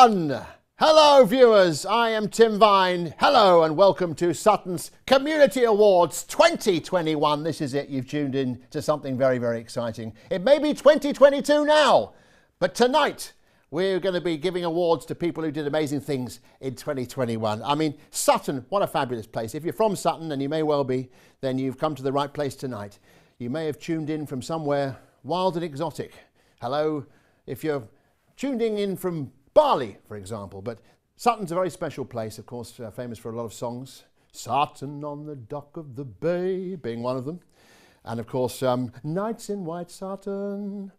everyone! Hello viewers, I am Tim Vine. Hello and welcome to Sutton's Community Awards 2021. This is it, you've tuned in to something very, very exciting. It may be 2022 now, but tonight we're going to be giving awards to people who did amazing things in 2021. I mean, Sutton, what a fabulous place. If you're from Sutton, and you may well be, then you've come to the right place tonight. You may have tuned in from somewhere wild and exotic. Hello, if you're tuning in from Bali, for example, but Sutton's a very special place, of course, famous for a lot of songs. Sutton on the dock of the bay being one of them. And of course, Nights in White Sutton.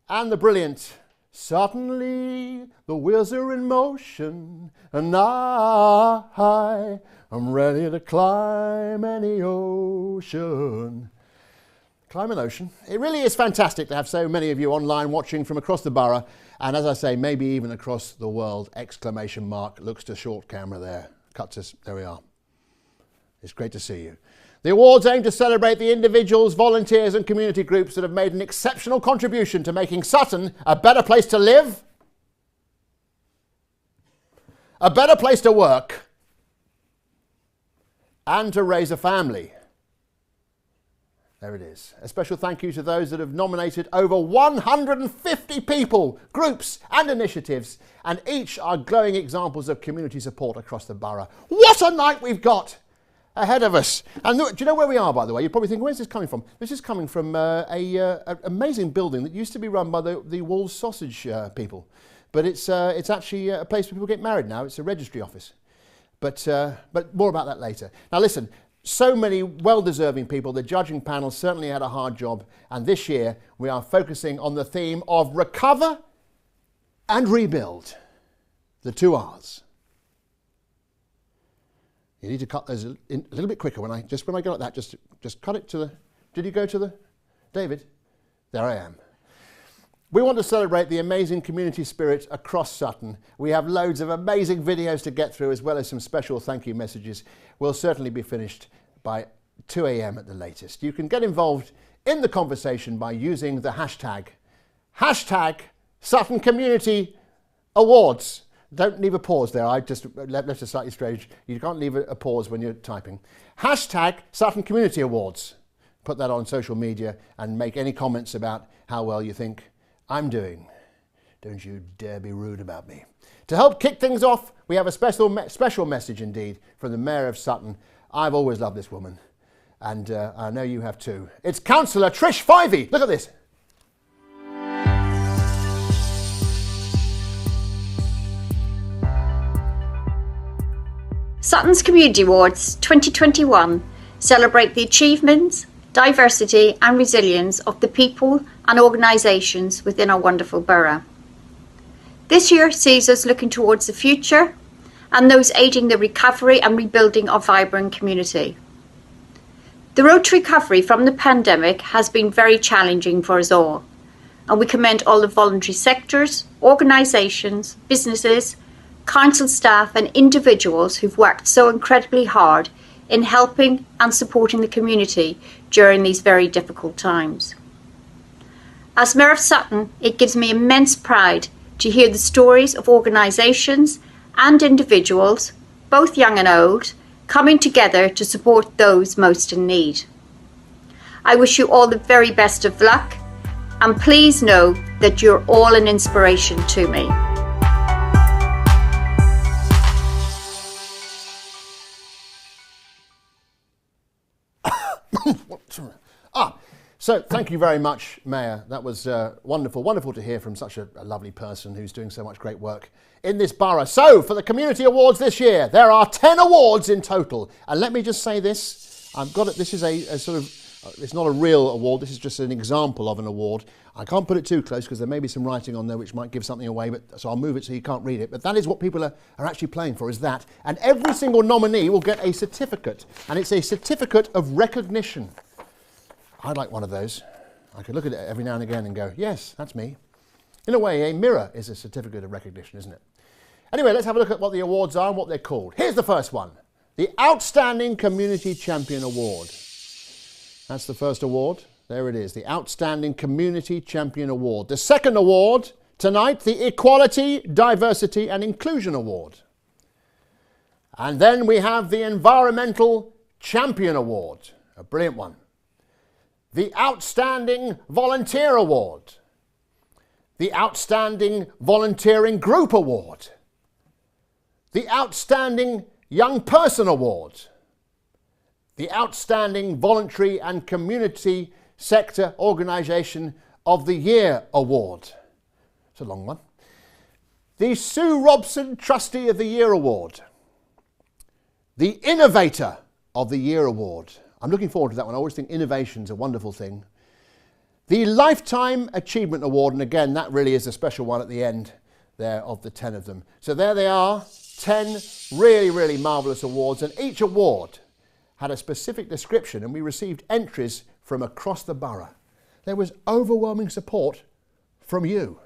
And the brilliant, suddenly the wheels are in motion and I am ready to climb any ocean. Climb an ocean. It really is fantastic to have so many of you online watching from across the borough, and as I say, maybe even across the world, exclamation mark, looks to short camera there, cuts us, there we are. It's great to see you. The awards aim to celebrate the individuals, volunteers and community groups that have made an exceptional contribution to making Sutton a better place to live, a better place to work, and to raise a family. There it is. A special thank you to those that have nominated over 150 people, groups and initiatives, and each are glowing examples of community support across the borough. What a night we've got ahead of us. And do you know where we are, by the way? You're probably thinking, where's this coming from? This is coming from an amazing building that used to be run by the Wolves sausage people. But it's actually a place where people get married now. It's a registry office. But more about that later. Now listen, so many well-deserving people. The judging panel certainly had a hard job, and this year we are focusing on the theme of recover and rebuild, the 2 R's. You need to cut those a little bit quicker. When I go like that, just cut it to the. Did you go to the, David? There I am. We want to celebrate the amazing community spirit across Sutton. We have loads of amazing videos to get through, as well as some special thank you messages. We'll certainly be finished by 2 a.m. at the latest. You can get involved in the conversation by using the hashtag Sutton Community Awards. Don't leave a pause there. I just left it slightly strange. You can't leave a pause when you're typing. Hashtag Sutton Community Awards. Put that on social media and make any comments about how well you think I'm doing. Don't you dare be rude about me. To help kick things off, we have a special message indeed from the Mayor of Sutton. I've always loved this woman, and I know you have too. It's Councillor Trish Fivey. Look at this. Sutton's Community Awards 2021 celebrate the achievements, diversity and resilience of the people and organisations within our wonderful borough. This year sees us looking towards the future and those aiding the recovery and rebuilding of vibrant community. The road to recovery from the pandemic has been very challenging for us all, and we commend all the voluntary sectors, organisations, businesses, council staff and individuals who've worked so incredibly hard in helping and supporting the community during these very difficult times. As Mayor of Sutton, it gives me immense pride to hear the stories of organisations and individuals, both young and old, coming together to support those most in need. I wish you all the very best of luck, and please know that you're all an inspiration to me. So thank you very much, Mayor. That was wonderful to hear from such a lovely person who's doing so much great work in this borough. So for the Community Awards this year, there are 10 awards in total. And let me just say this, I've got it, this is a sort of, it's not a real award, this is just an example of an award. I can't put it too close because there may be some writing on there which might give something away, so I'll move it so you can't read it. But that is what people are actually playing for, is that. And every single nominee will get a certificate, and it's a certificate of recognition. I'd like one of those. I could look at it every now and again and go, yes, that's me. In a way, a mirror is a certificate of recognition, isn't it? Anyway, let's have a look at what the awards are and what they're called. Here's the first one, the Outstanding Community Champion Award. That's the first award. There it is, the Outstanding Community Champion Award. The second award, tonight the Equality, Diversity and Inclusion Award. And then we have the Environmental Champion Award, a brilliant one. The Outstanding Volunteer Award. The Outstanding Volunteering Group Award. The Outstanding Young Person Award. The Outstanding Voluntary and Community Sector Organisation of the Year Award. It's a long one. The Sue Robson Trustee of the Year Award. The Innovator of the Year Award. I'm looking forward to that one. I always think innovation's a wonderful thing. The Lifetime Achievement Award, and again, that really is a special one at the end there of the 10 of them. So there they are, 10 really, really marvellous awards, and each award had a specific description, and we received entries from across the borough. There was overwhelming support from you.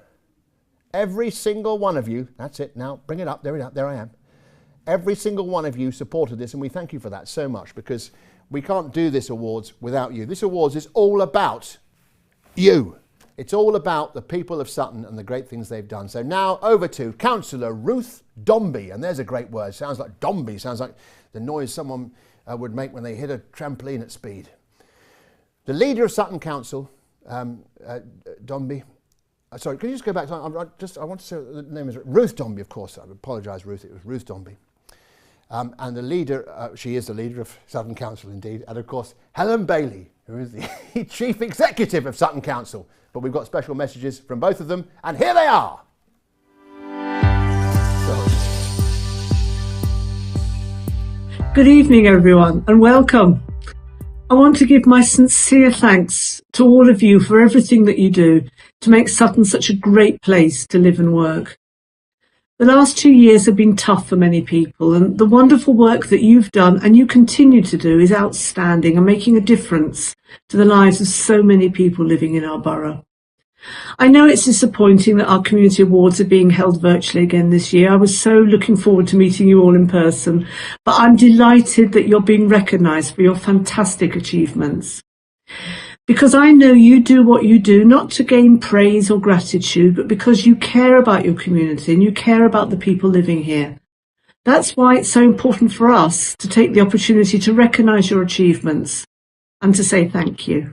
Every single one of you, that's it, now bring it up, there I am. Every single one of you supported this, and we thank you for that so much, because we can't do this awards without you. This awards is all about you. It's all about the people of Sutton and the great things they've done. So now over to Councillor Ruth Dombey, and there's a great word. Sounds like Dombey, sounds like the noise someone would make when they hit a trampoline at speed. The leader of Sutton Council, Dombey. Sorry, can you just go back? I want to say the name is Ruth Dombey, of course. I apologise, Ruth. It was Ruth Dombey. And the leader, she is the leader of Sutton Council indeed, and of course Helen Bailey, who is the Chief Executive of Sutton Council. But we've got special messages from both of them, and here they are. Good evening everyone, and welcome. I want to give my sincere thanks to all of you for everything that you do to make Sutton such a great place to live and work. The last 2 years have been tough for many people, and the wonderful work that you've done and you continue to do is outstanding and making a difference to the lives of so many people living in our borough. I know it's disappointing that our community awards are being held virtually again this year. I was so looking forward to meeting you all in person, but I'm delighted that you're being recognised for your fantastic achievements. Because I know you do what you do not to gain praise or gratitude, but because you care about your community and you care about the people living here. That's why it's so important for us to take the opportunity to recognise your achievements and to say thank you.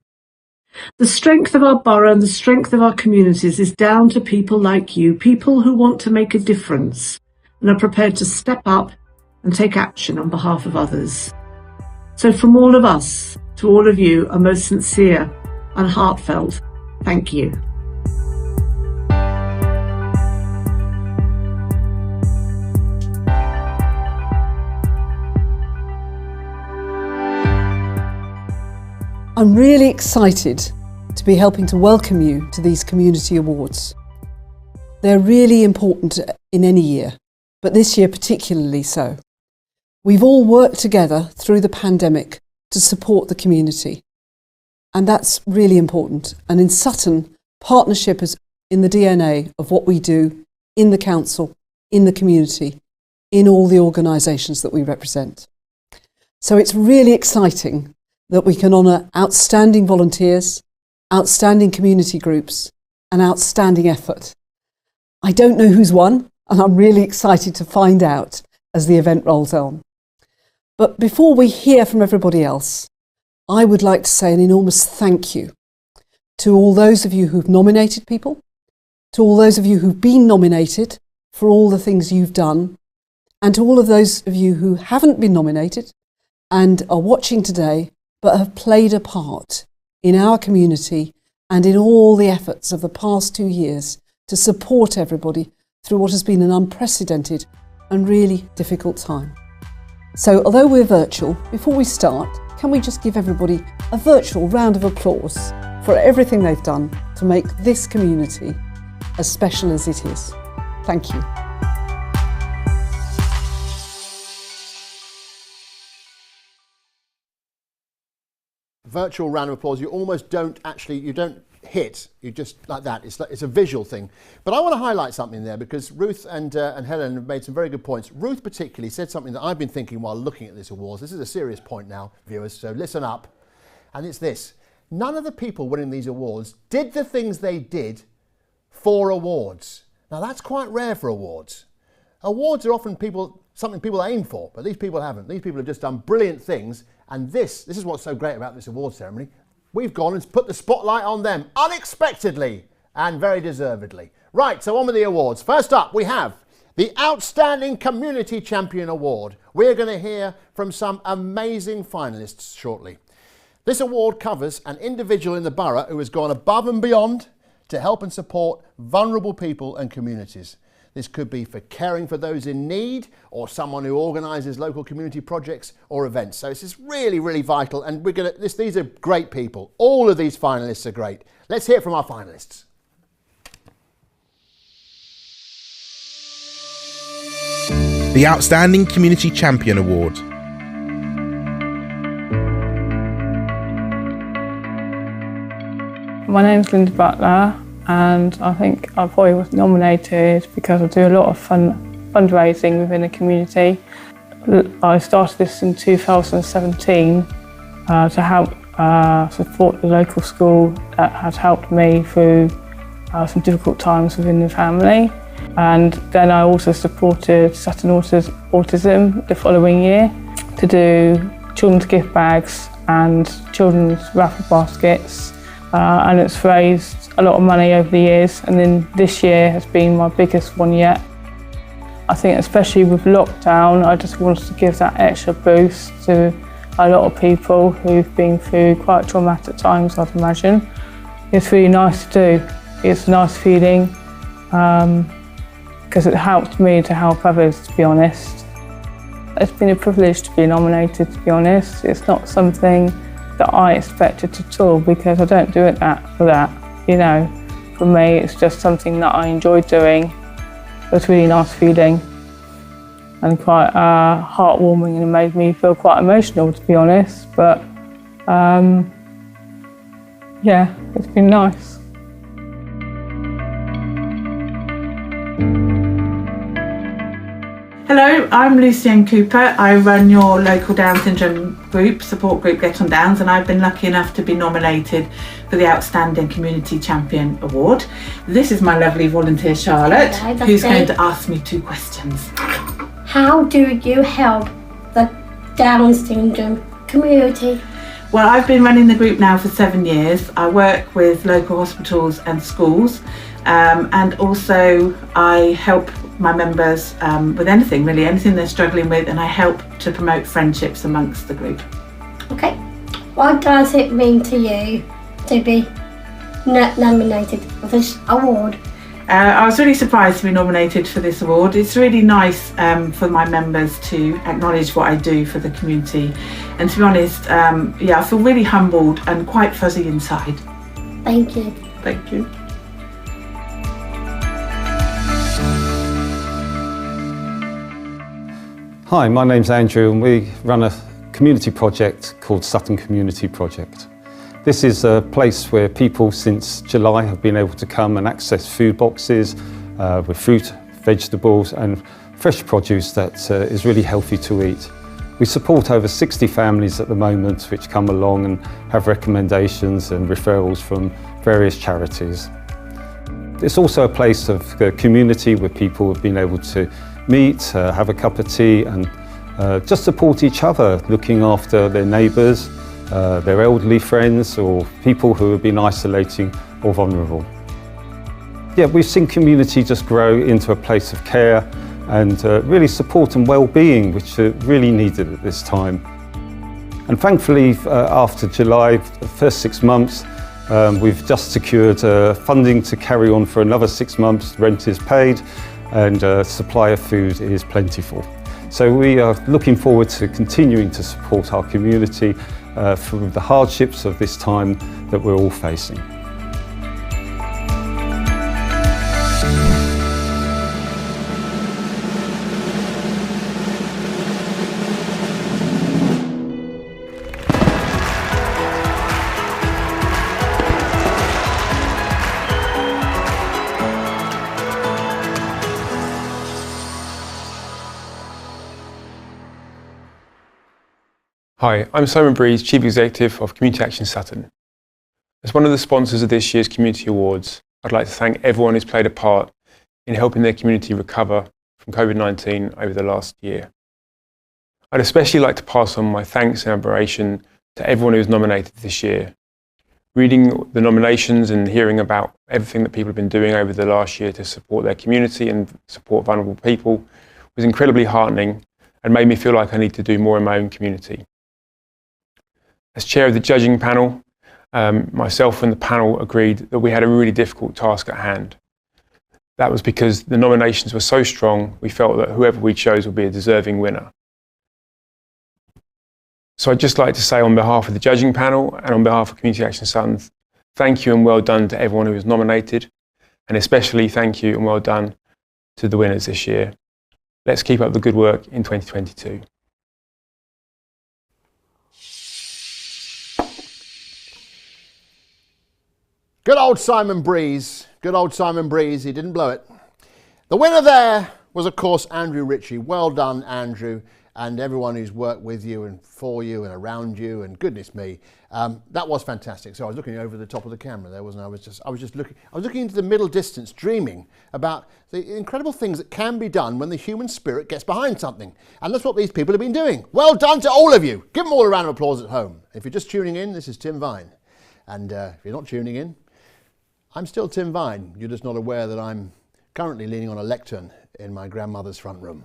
The strength of our borough and the strength of our communities is down to people like you, people who want to make a difference and are prepared to step up and take action on behalf of others. So from all of us, to all of you, a most sincere and heartfelt thank you. I'm really excited to be helping to welcome you to these community awards. They're really important in any year, but this year particularly so. We've all worked together through the pandemic to support the community, and that's really important. And in Sutton, partnership is in the DNA of what we do in the council, in the community, in all the organisations that we represent. So it's really exciting that we can honour outstanding volunteers, outstanding community groups and outstanding effort. I don't know who's won, and I'm really excited to find out as the event rolls on. But before we hear from everybody else, I would like to say an enormous thank you to all those of you who've nominated people, to all those of you who've been nominated for all the things you've done, and to all of those of you who haven't been nominated and are watching today but have played a part in our community and in all the efforts of the past 2 years to support everybody through what has been an unprecedented and really difficult time. So although we're virtual, before we start, can we just give everybody a virtual round of applause for everything they've done to make this community as special as it is. Thank you. Virtual round of applause. You almost don't actually, you don't hit, you just like that. It's a visual thing. But I want to highlight something there because Ruth and Helen have made some very good points. Ruth particularly said something that I've been thinking while looking at this awards. This is a serious point now, viewers, so listen up. And it's this. None of the people winning these awards did the things they did 4 awards. Now that's quite rare for awards. Awards are often something people aim for, but these people haven't. These people have just done brilliant things, and this is what's so great about this award ceremony. We've gone and put the spotlight on them unexpectedly and very deservedly. Right, so on with the awards. First up, we have the Outstanding Community Champion Award. We're going to hear from some amazing finalists shortly. This award covers an individual in the borough who has gone above and beyond to help and support vulnerable people and communities. This could be for caring for those in need, or someone who organises local community projects or events. So this is really, really vital, and these are great people. All of these finalists are great. Let's hear from our finalists. The Outstanding Community Champion Award. My name's Linda Butler, and I think I probably was nominated because I do a lot of fundraising within the community. I started this in 2017 to help support the local school that has helped me through some difficult times within the family. And then I also supported Sutton Autism the following year to do children's gift bags and children's raffle baskets. And it's raised a lot of money over the years, and then this year has been my biggest one yet. I think especially with lockdown, I just wanted to give that extra boost to a lot of people who've been through quite traumatic times, I'd imagine. It's really nice to do. It's a nice feeling because it helped me to help others, to be honest. It's been a privilege to be nominated, to be honest. It's not something that I expected at all, because I don't do it for that, you know. For me, it's just something that I enjoy doing. It's a really nice feeling and quite heartwarming, and it made me feel quite emotional, to be honest. But yeah, it's been nice. Hello, I'm Lucienne Cooper. I run your local Down syndrome support group Get On Downs, and I've been lucky enough to be nominated for the Outstanding Community Champion Award. This is my lovely volunteer Charlotte, who's going to ask me 2 questions. How do you help the Down syndrome community? Well, I've been running the group now for 7 years. I work with local hospitals and schools, and also I help my members with anything they're struggling with, and I help to promote friendships amongst the group. Okay, what does it mean to you to be nominated for this award? I was really surprised to be nominated for this award. It's really nice for my members to acknowledge what I do for the community, and to be honest, I feel really humbled and quite fuzzy inside. Thank you. Thank you. Hi, my name's Andrew, and we run a community project called Sutton Community Project. This is a place where people since July have been able to come and access food boxes with fruit, vegetables and fresh produce that is really healthy to eat. We support over 60 families at the moment which come along and have recommendations and referrals from various charities. It's also a place of community where people have been able to meet, have a cup of tea and just support each other, looking after their neighbours, their elderly friends or people who have been isolating or vulnerable. Yeah, we've seen community just grow into a place of care and really support and well-being, which are really needed at this time. And thankfully, after July, the first 6 months, we've just secured funding to carry on for another 6 months. Rent is paid and supply of food is plentiful. So we are looking forward to continuing to support our community through the hardships of this time that we're all facing. Hi, I'm Simon Breeze, Chief Executive of Community Action Sutton. As one of the sponsors of this year's Community Awards, I'd like to thank everyone who's played a part in helping their community recover from COVID-19 over the last year. I'd especially like to pass on my thanks and admiration to everyone who was nominated this year. Reading the nominations and hearing about everything that people have been doing over the last year to support their community and support vulnerable people was incredibly heartening and made me feel like I need to do more in my own community. As chair of the judging panel, myself and the panel agreed that we had a really difficult task at hand. That was because the nominations were so strong, we felt that whoever we chose would be a deserving winner. So I'd just like to say on behalf of the judging panel and on behalf of Community Action Sutton, thank you and well done to everyone who was nominated, and especially thank you and well done to the winners this year. Let's keep up the good work in 2022. Good old Simon Breeze. Good old Simon Breeze. He didn't blow it. The winner there was, of course, Andrew Ritchie. Well done, Andrew, and everyone who's worked with you and for you and around you, and goodness me, that was fantastic. So I was looking over the top of the camera there, wasn't I? I was looking into the middle distance, dreaming about the incredible things that can be done when the human spirit gets behind something. And that's what these people have been doing. Well done to all of you. Give them all a round of applause at home. If you're just tuning in, this is Tim Vine. And if you're not tuning in, I'm still Tim Vine. You're just not aware that I'm currently leaning on a lectern in my grandmother's front room.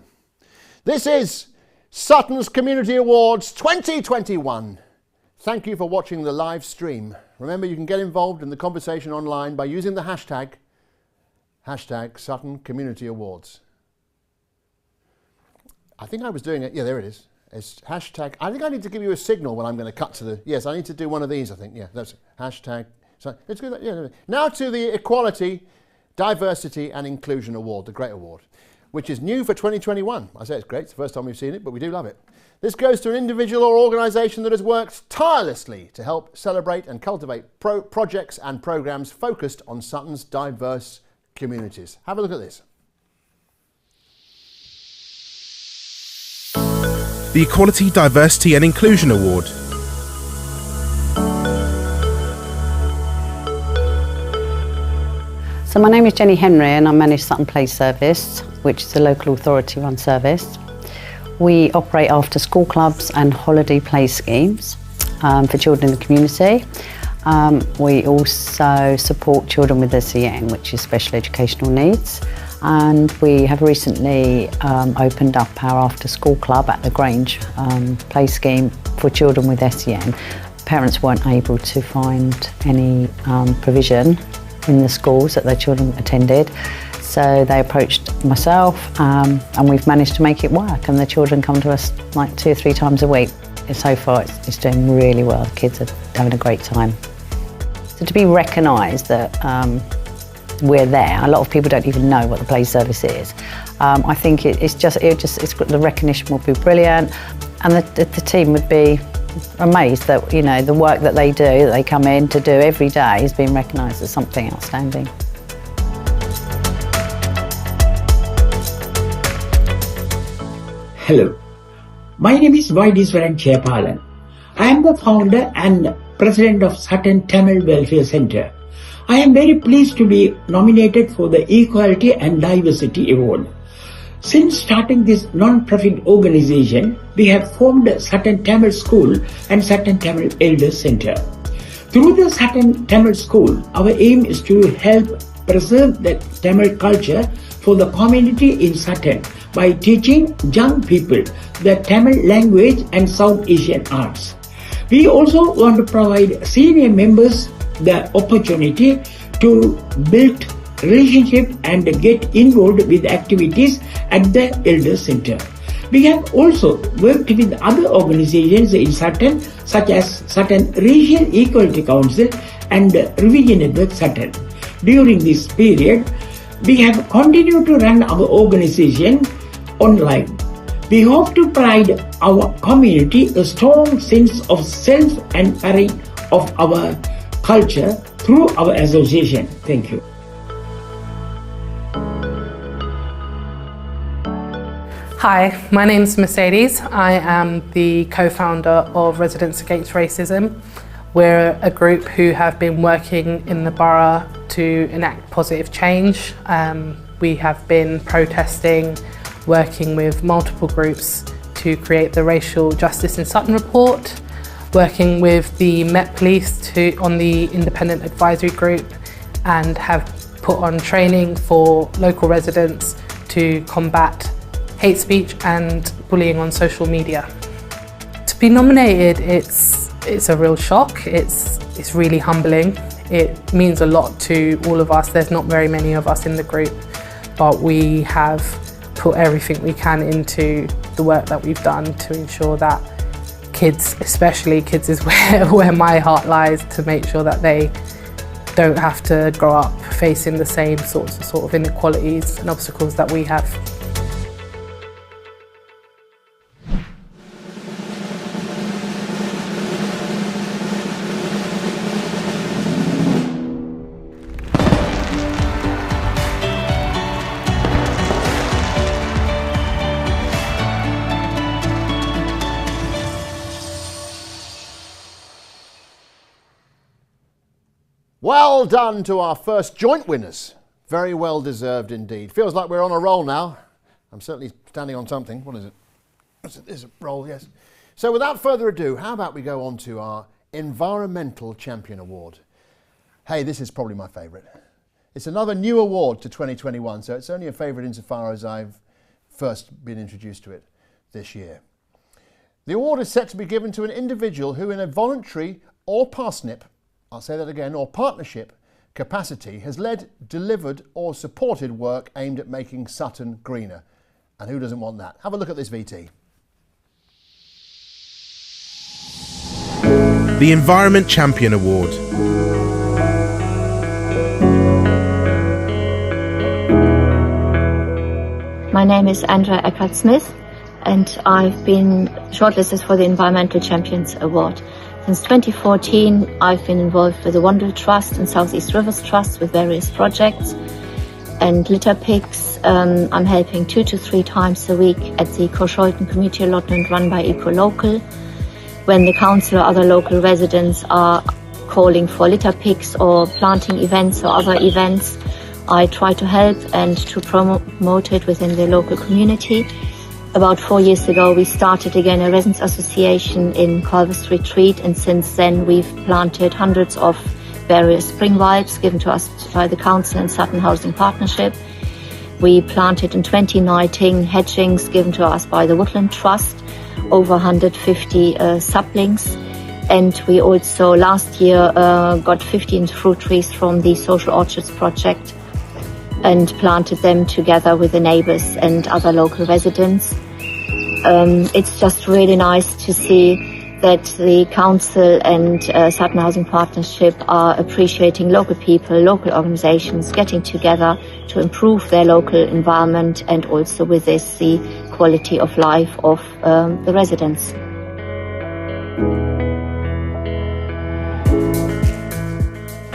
This is Sutton's Community Awards 2021. Thank you for watching the live stream. Remember, you can get involved in the conversation online by using the hashtag Sutton Community Awards. I think I was doing it. Yeah, there it is. It's hashtag. I think I need to give you a signal when I'm going to cut to the. Yes, I need to do one of these, I think. Yeah, that's it. Hashtag. So let's do that. Yeah. Now to the Equality, Diversity and Inclusion Award, the Great Award, which is new for 2021. I say it's great, it's the first time we've seen it, but we do love it. This goes to an individual or organisation that has worked tirelessly to help celebrate and cultivate projects and programmes focused on Sutton's diverse communities. Have a look at this. The Equality, Diversity and Inclusion Award. So my name is Jenny Henry and I manage Sutton Play Service, which is a local authority run service. We operate after school clubs and holiday play schemes for children in the community. We also support children with SEN, which is special educational needs. And we have recently opened up our after school club at the Grange play scheme for children with SEN. Parents weren't able to find any provision in the schools that their children attended. So they approached myself and we've managed to make it work, and the children come to us like 2 or 3 times a week. So far it's doing really well, the kids are having a great time. So to be recognised that we're there, a lot of people don't even know what the play service is. I think the recognition will be brilliant, and the team would be amazed that, you know, the work that they do, that they come in to do every day, is being recognised as something outstanding. Hello, my name is Vaidiswaran Chepalan. I am the founder and president of Sutton Tamil Welfare Centre. I am very pleased to be nominated for the Equality and Diversity Award. Since starting this non-profit organization, we have formed Sutton Tamil School and Sutton Tamil Elders Centre. Through the Sutton Tamil School, our aim is to help preserve the Tamil culture for the community in Sutton by teaching young people the Tamil language and South Asian arts. We also want to provide senior members the opportunity to build relationship and get involved with activities at the Elder Centre. We have also worked with other organizations in Sutton, such as Sutton Racial Equality Council and Revision Network Sutton. During this period, we have continued to run our organization online. We hope to provide our community a strong sense of self and pride of our culture through our association. Thank you. Hi, my name's Mercedes. I am the co-founder of Residents Against Racism, We're a group who have been working in the borough to enact positive change. We have been protesting, working with multiple groups to create the Racial Justice in Sutton report, working with the Met Police on the independent advisory group, and have put on training for local residents to combat hate speech and bullying on social media. To be nominated, it's a real shock. It's really humbling. It means a lot to all of us. There's not very many of us in the group, but we have put everything we can into the work that we've done to ensure that kids, especially kids, is where my heart lies, to make sure that they don't have to grow up facing the same sort of inequalities and obstacles that we have. Well done to our first joint winners. Very well deserved indeed. Feels like we're on a roll now. I'm certainly standing on something. What is it? It's a roll, yes. So without further ado, how about we go on to our Environmental Champion Award. Hey, this is probably my favourite. It's another new award to 2021, so it's only a favourite insofar as I've first been introduced to it this year. The award is set to be given to an individual who, in a voluntary or parsnip, I'll say that again, or partnership capacity, has led, delivered or supported work aimed at making Sutton greener. And who doesn't want that? Have a look at this VT. The Environment Champion Award. My name is Andrea Eckert-Smith and I've been shortlisted for the Environmental Champions Award. Since 2014, I've been involved with the Voluntary Trust and South East Rivers Trust with various projects and litter picks. I'm helping 2 to 3 times a week at the Cosholton community allotment run by EcoLocal. When the council or other local residents are calling for litter picks or planting events or other events, I try to help and to promote it within the local community. About 4 years ago, we started again a residents association in Culver's Retreat, and since then we've planted hundreds of various spring vibes given to us by the council and Sutton Housing Partnership. We planted in 2019 hedgings given to us by the Woodland Trust, over 150 saplings, and we also last year got 15 fruit trees from the Social Orchards project and planted them together with the neighbours and other local residents. It's just really nice to see that the council and Sutton Housing Partnership are appreciating local people, local organisations getting together to improve their local environment and also with this the quality of life of the residents.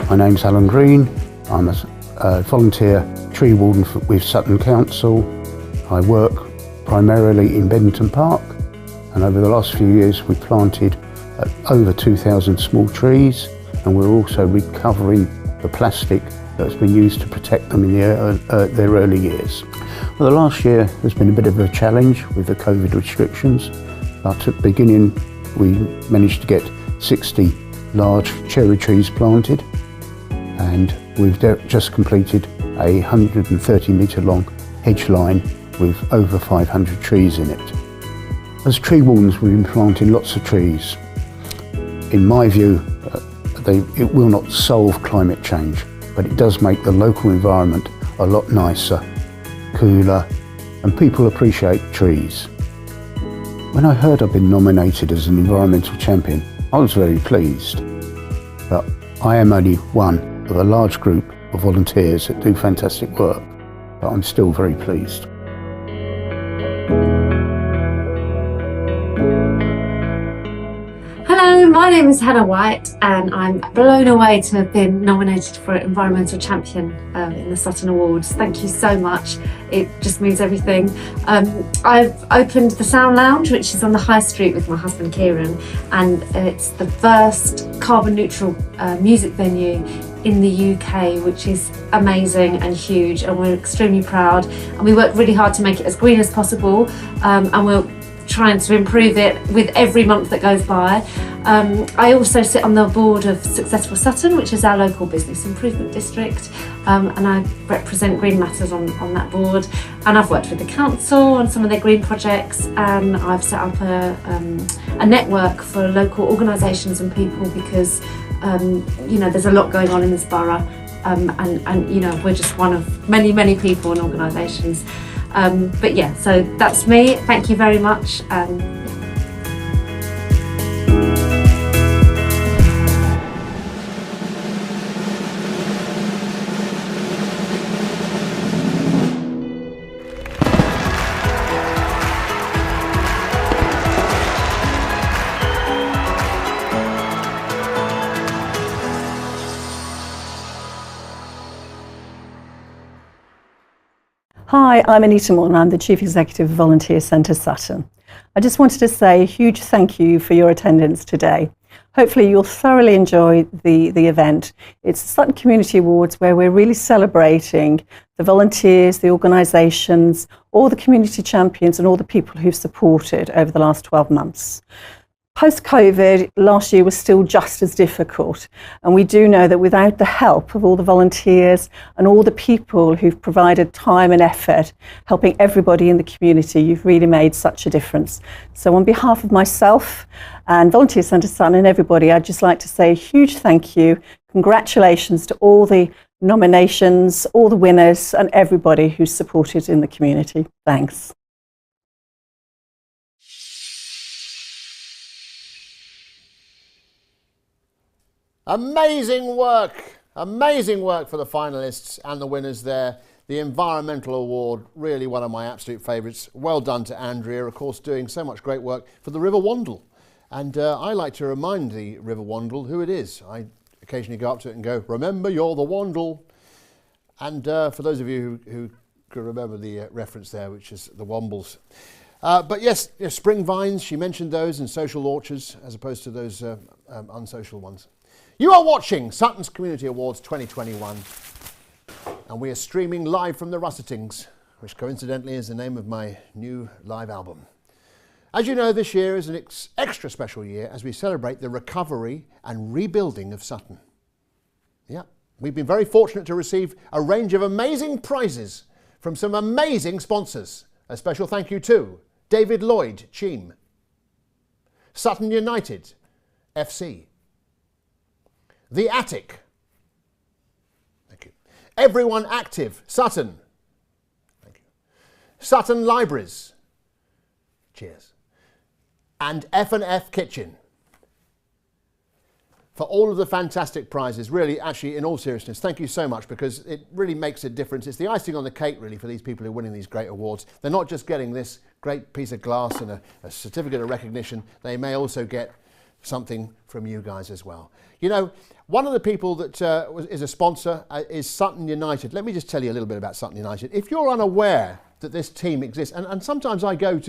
My name's Alan Green. I'm a volunteer tree warden with Sutton Council. I work primarily in Bedington Park, and over the last few years we've planted over 2,000 small trees, and we're also recovering the plastic that's been used to protect them in their early years. Well, the last year has been a bit of a challenge with the COVID restrictions, but at the beginning we managed to get 60 large cherry trees planted, and we've just completed a 130 metre long hedge line with over 500 trees in it. As tree wardens, we've been planting lots of trees. In my view, it will not solve climate change, but it does make the local environment a lot nicer, cooler, and people appreciate trees. When I heard I'd been nominated as an environmental champion, I was very pleased. But I am only one of a large group of volunteers that do fantastic work, but I'm still very pleased. Hello, Hello, my name is Hannah White and I'm blown away to have been nominated for Environmental Champion in the Sutton Awards. Thank you so much. It just means everything. I've opened the Sound Lounge, which is on the High Street with my husband Kieran, and it's the first carbon neutral music venue in the UK, which is amazing and huge, and we're extremely proud, and we work really hard to make it as green as possible, and we're trying to improve it with every month that goes by. I also sit on the board of Successful Sutton, which is our local business improvement district, and I represent Green Matters on that board, and I've worked with the council on some of their green projects, and I've set up a network for local organisations and people because you know, there's a lot going on in this borough, and you know, we're just one of many people and organisations. But yeah, so that's me. Thank you very much. Hi, I'm Anita Moore and I'm the Chief Executive of Volunteer Centre Sutton. I just wanted to say a huge thank you for your attendance today. Hopefully you'll thoroughly enjoy the event. It's the Sutton Community Awards where we're really celebrating the volunteers, the organisations, all the community champions and all the people who've supported over the last 12 months. Post-COVID, last year was still just as difficult, and we do know that without the help of all the volunteers and all the people who've provided time and effort, helping everybody in the community, you've really made such a difference. So on behalf of myself and Volunteer Centre Sutton and everybody, I'd just like to say a huge thank you, congratulations to all the nominations, all the winners and everybody who's supported in the community. Thanks. Amazing work for the finalists and the winners there. The Environmental Award, really one of my absolute favourites. Well done to Andrea, of course, doing so much great work for the River Wandle. And I like to remind the River Wandle who it is. I occasionally go up to it and go, remember you're the Wandle. And for those of you who can remember the reference there, which is the Wombles. But yes, spring vines, she mentioned those, and social orchards as opposed to those unsocial ones. You are watching Sutton's Community Awards 2021, and we are streaming live from the Russettings, which coincidentally is the name of my new live album. As you know, this year is an extra special year as we celebrate the recovery and rebuilding of Sutton. Yeah, we've been very fortunate to receive a range of amazing prizes from some amazing sponsors. A special thank you to David Lloyd Cheam, Sutton United FC, The Attic, thank you, Everyone Active Sutton, thank you, Sutton Libraries, cheers, and F&F Kitchen for all of the fantastic prizes. Really, actually, in all seriousness, thank you so much, because it really makes a difference. It's the icing on the cake, really, for these people who are winning these great awards. They're not just getting this great piece of glass and a certificate of recognition. They may also get something from you guys as well. You know, one of the people that is a sponsor is Sutton United. Let me just tell you a little bit about Sutton United. If you're unaware that this team exists, and sometimes I go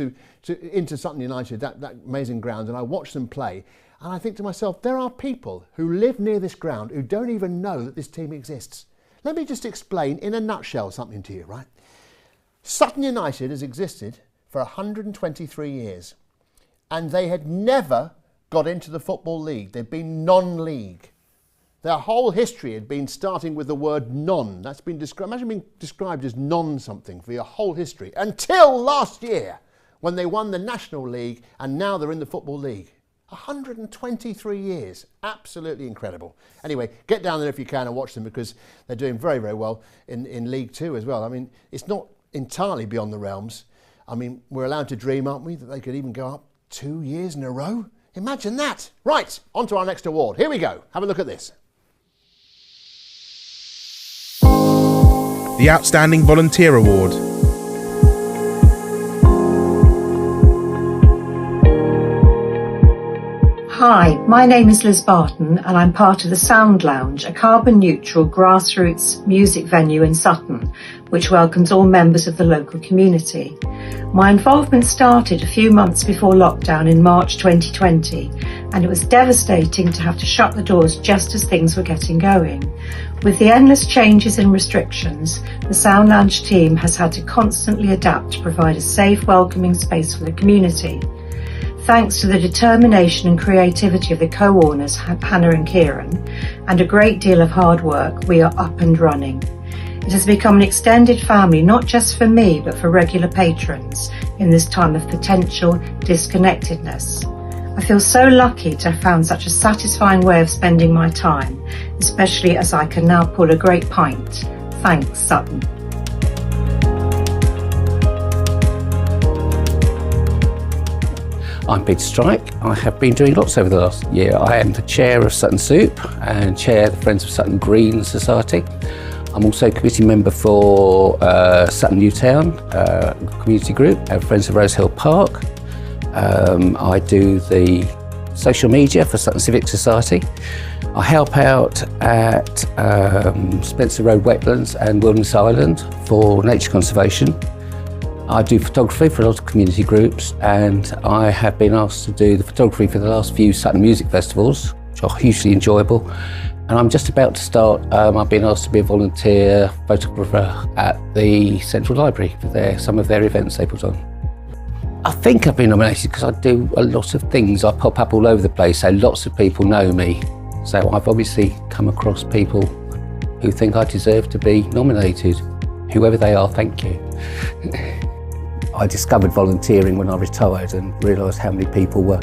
into Sutton United, that amazing ground, and I watch them play, and I think to myself, there are people who live near this ground who don't even know that this team exists. Let me just explain in a nutshell something to you, right? Sutton United has existed for 123 years, and they had never got into the Football League. They've been non-league. Their whole history had been starting with the word non. That's been described, imagine being described as non-something for your whole history, until last year when they won the National League, and now they're in the Football League. 123 years, absolutely incredible. Anyway, get down there if you can and watch them, because they're doing very, very well in League Two as well. I mean, it's not entirely beyond the realms. I mean, we're allowed to dream, aren't we, that they could even go up 2 years in a row? Imagine that. Right, on to our next award. Here we go. Have a look at this. The Outstanding Volunteer Award. Hi, my name is Liz Barton and I'm part of the Sound Lounge, a carbon-neutral grassroots music venue in Sutton, which welcomes all members of the local community. My involvement started a few months before lockdown in March 2020, and it was devastating to have to shut the doors just as things were getting going. With the endless changes and restrictions, the Sound Lounge team has had to constantly adapt to provide a safe, welcoming space for the community. Thanks to the determination and creativity of the co-owners, Hannah and Kieran, and a great deal of hard work, we are up and running. It has become an extended family, not just for me, but for regular patrons in this time of potential disconnectedness. I feel so lucky to have found such a satisfying way of spending my time, especially as I can now pull a great pint. Thanks, Sutton. I'm Peter Strike. I have been doing lots over the last year. I am the chair of Sutton Soup and chair of the Friends of Sutton Green Society. I'm also a committee member for Sutton Newtown community group and Friends of Rose Hill Park. I do the social media for Sutton Civic Society. I help out at Spencer Road Wetlands and Wilderness Island for nature conservation. I do photography for a lot of community groups, and I have been asked to do the photography for the last few Sutton music festivals, which are hugely enjoyable. And I'm just about to start, I've been asked to be a volunteer photographer at the Central Library for some of their events they put on. I think I've been nominated because I do a lot of things. I pop up all over the place, so lots of people know me. So I've obviously come across people who think I deserve to be nominated. Whoever they are, thank you. I discovered volunteering when I retired and realised how many people were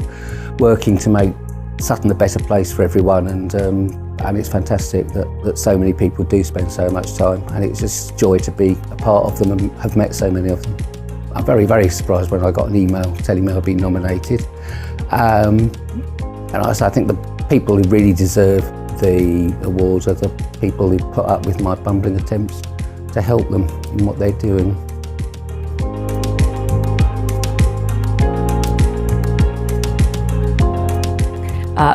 working to make Sutton a better place for everyone, and it's fantastic that so many people do spend so much time, and it's just joy to be a part of them and have met so many of them. I'm very, very surprised when I got an email telling me I'd been nominated. And I think the people who really deserve the awards are the people who put up with my bumbling attempts to help them in what they're doing.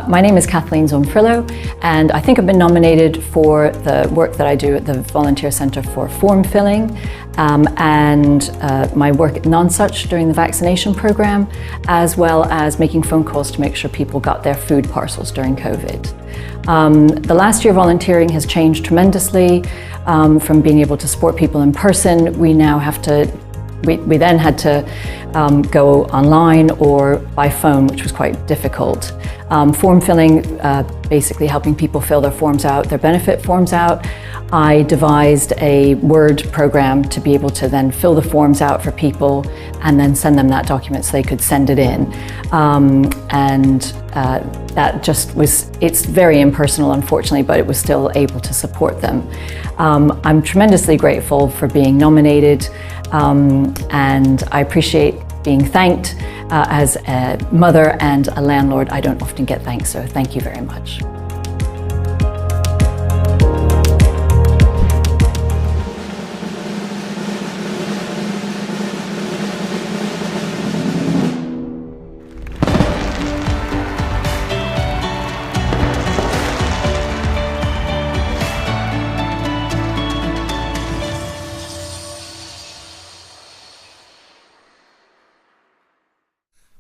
My name is Kathleen Zonfrillo, and I think I've been nominated for the work that I do at the Volunteer Centre for form filling and my work at Nonsuch during the vaccination programme, as well as making phone calls to make sure people got their food parcels during COVID. The last year volunteering has changed tremendously from being able to support people in person. We now have to We then had to go online or by phone, which was quite difficult. Form filling, basically helping people fill their forms out, their benefit forms out. I devised a Word program to be able to then fill the forms out for people and then send them that document so they could send it in. That just was, it's very impersonal, unfortunately, but it was still able to support them. I'm tremendously grateful for being nominated. And I appreciate being thanked. As a mother and a landlord, I don't often get thanks, so thank you very much.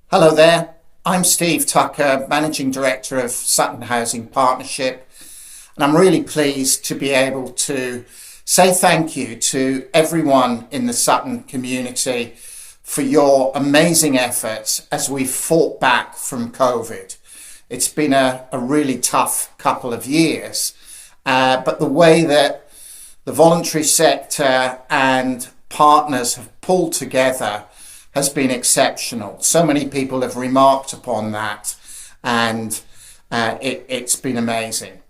Hello there, I'm Steve Tucker, Managing Director of Sutton Housing Partnership, and I'm really pleased to be able to say thank you to everyone in the Sutton community for your amazing efforts as we've fought back from COVID. It's been a really tough couple of years, but the way that the voluntary sector and partners have pulled together has been exceptional. So many people have remarked upon that, and it's been amazing.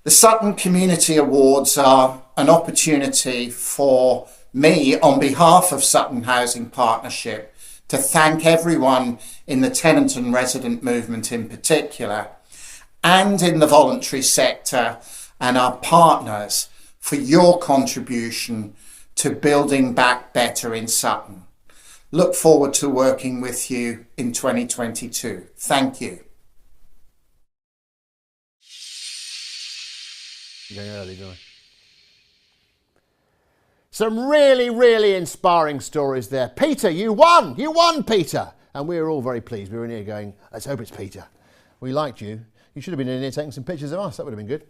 The Sutton Community Awards are an opportunity for me, on behalf of Sutton Housing Partnership, to thank everyone in the tenant and resident movement in particular, and in the voluntary sector and our partners for your contribution to building back better in Sutton. Look forward to working with you in 2022. Thank you. Going early, don't I? Some really, really inspiring stories there. Peter, you won! You won, Peter! And we were all very pleased. We were in here going, let's hope it's Peter. We liked you. You should have been in here taking some pictures of us. That would have been good.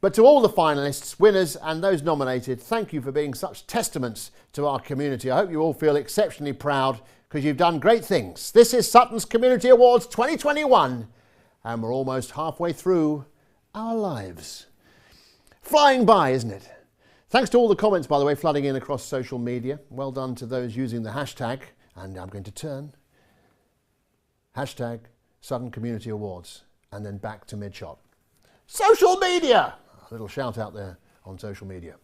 But to all the finalists, winners and those nominated, thank you for being such testaments to our community. I hope you all feel exceptionally proud because you've done great things. This is Sutton's Community Awards 2021 and we're almost halfway through our lives. Flying by, isn't it? Thanks to all the comments, by the way, flooding in across social media. Well done to those using the hashtag, and I'm going to turn. Hashtag Sutton Community Awards, and then back to mid-shot. Social media! A little shout out there on social media.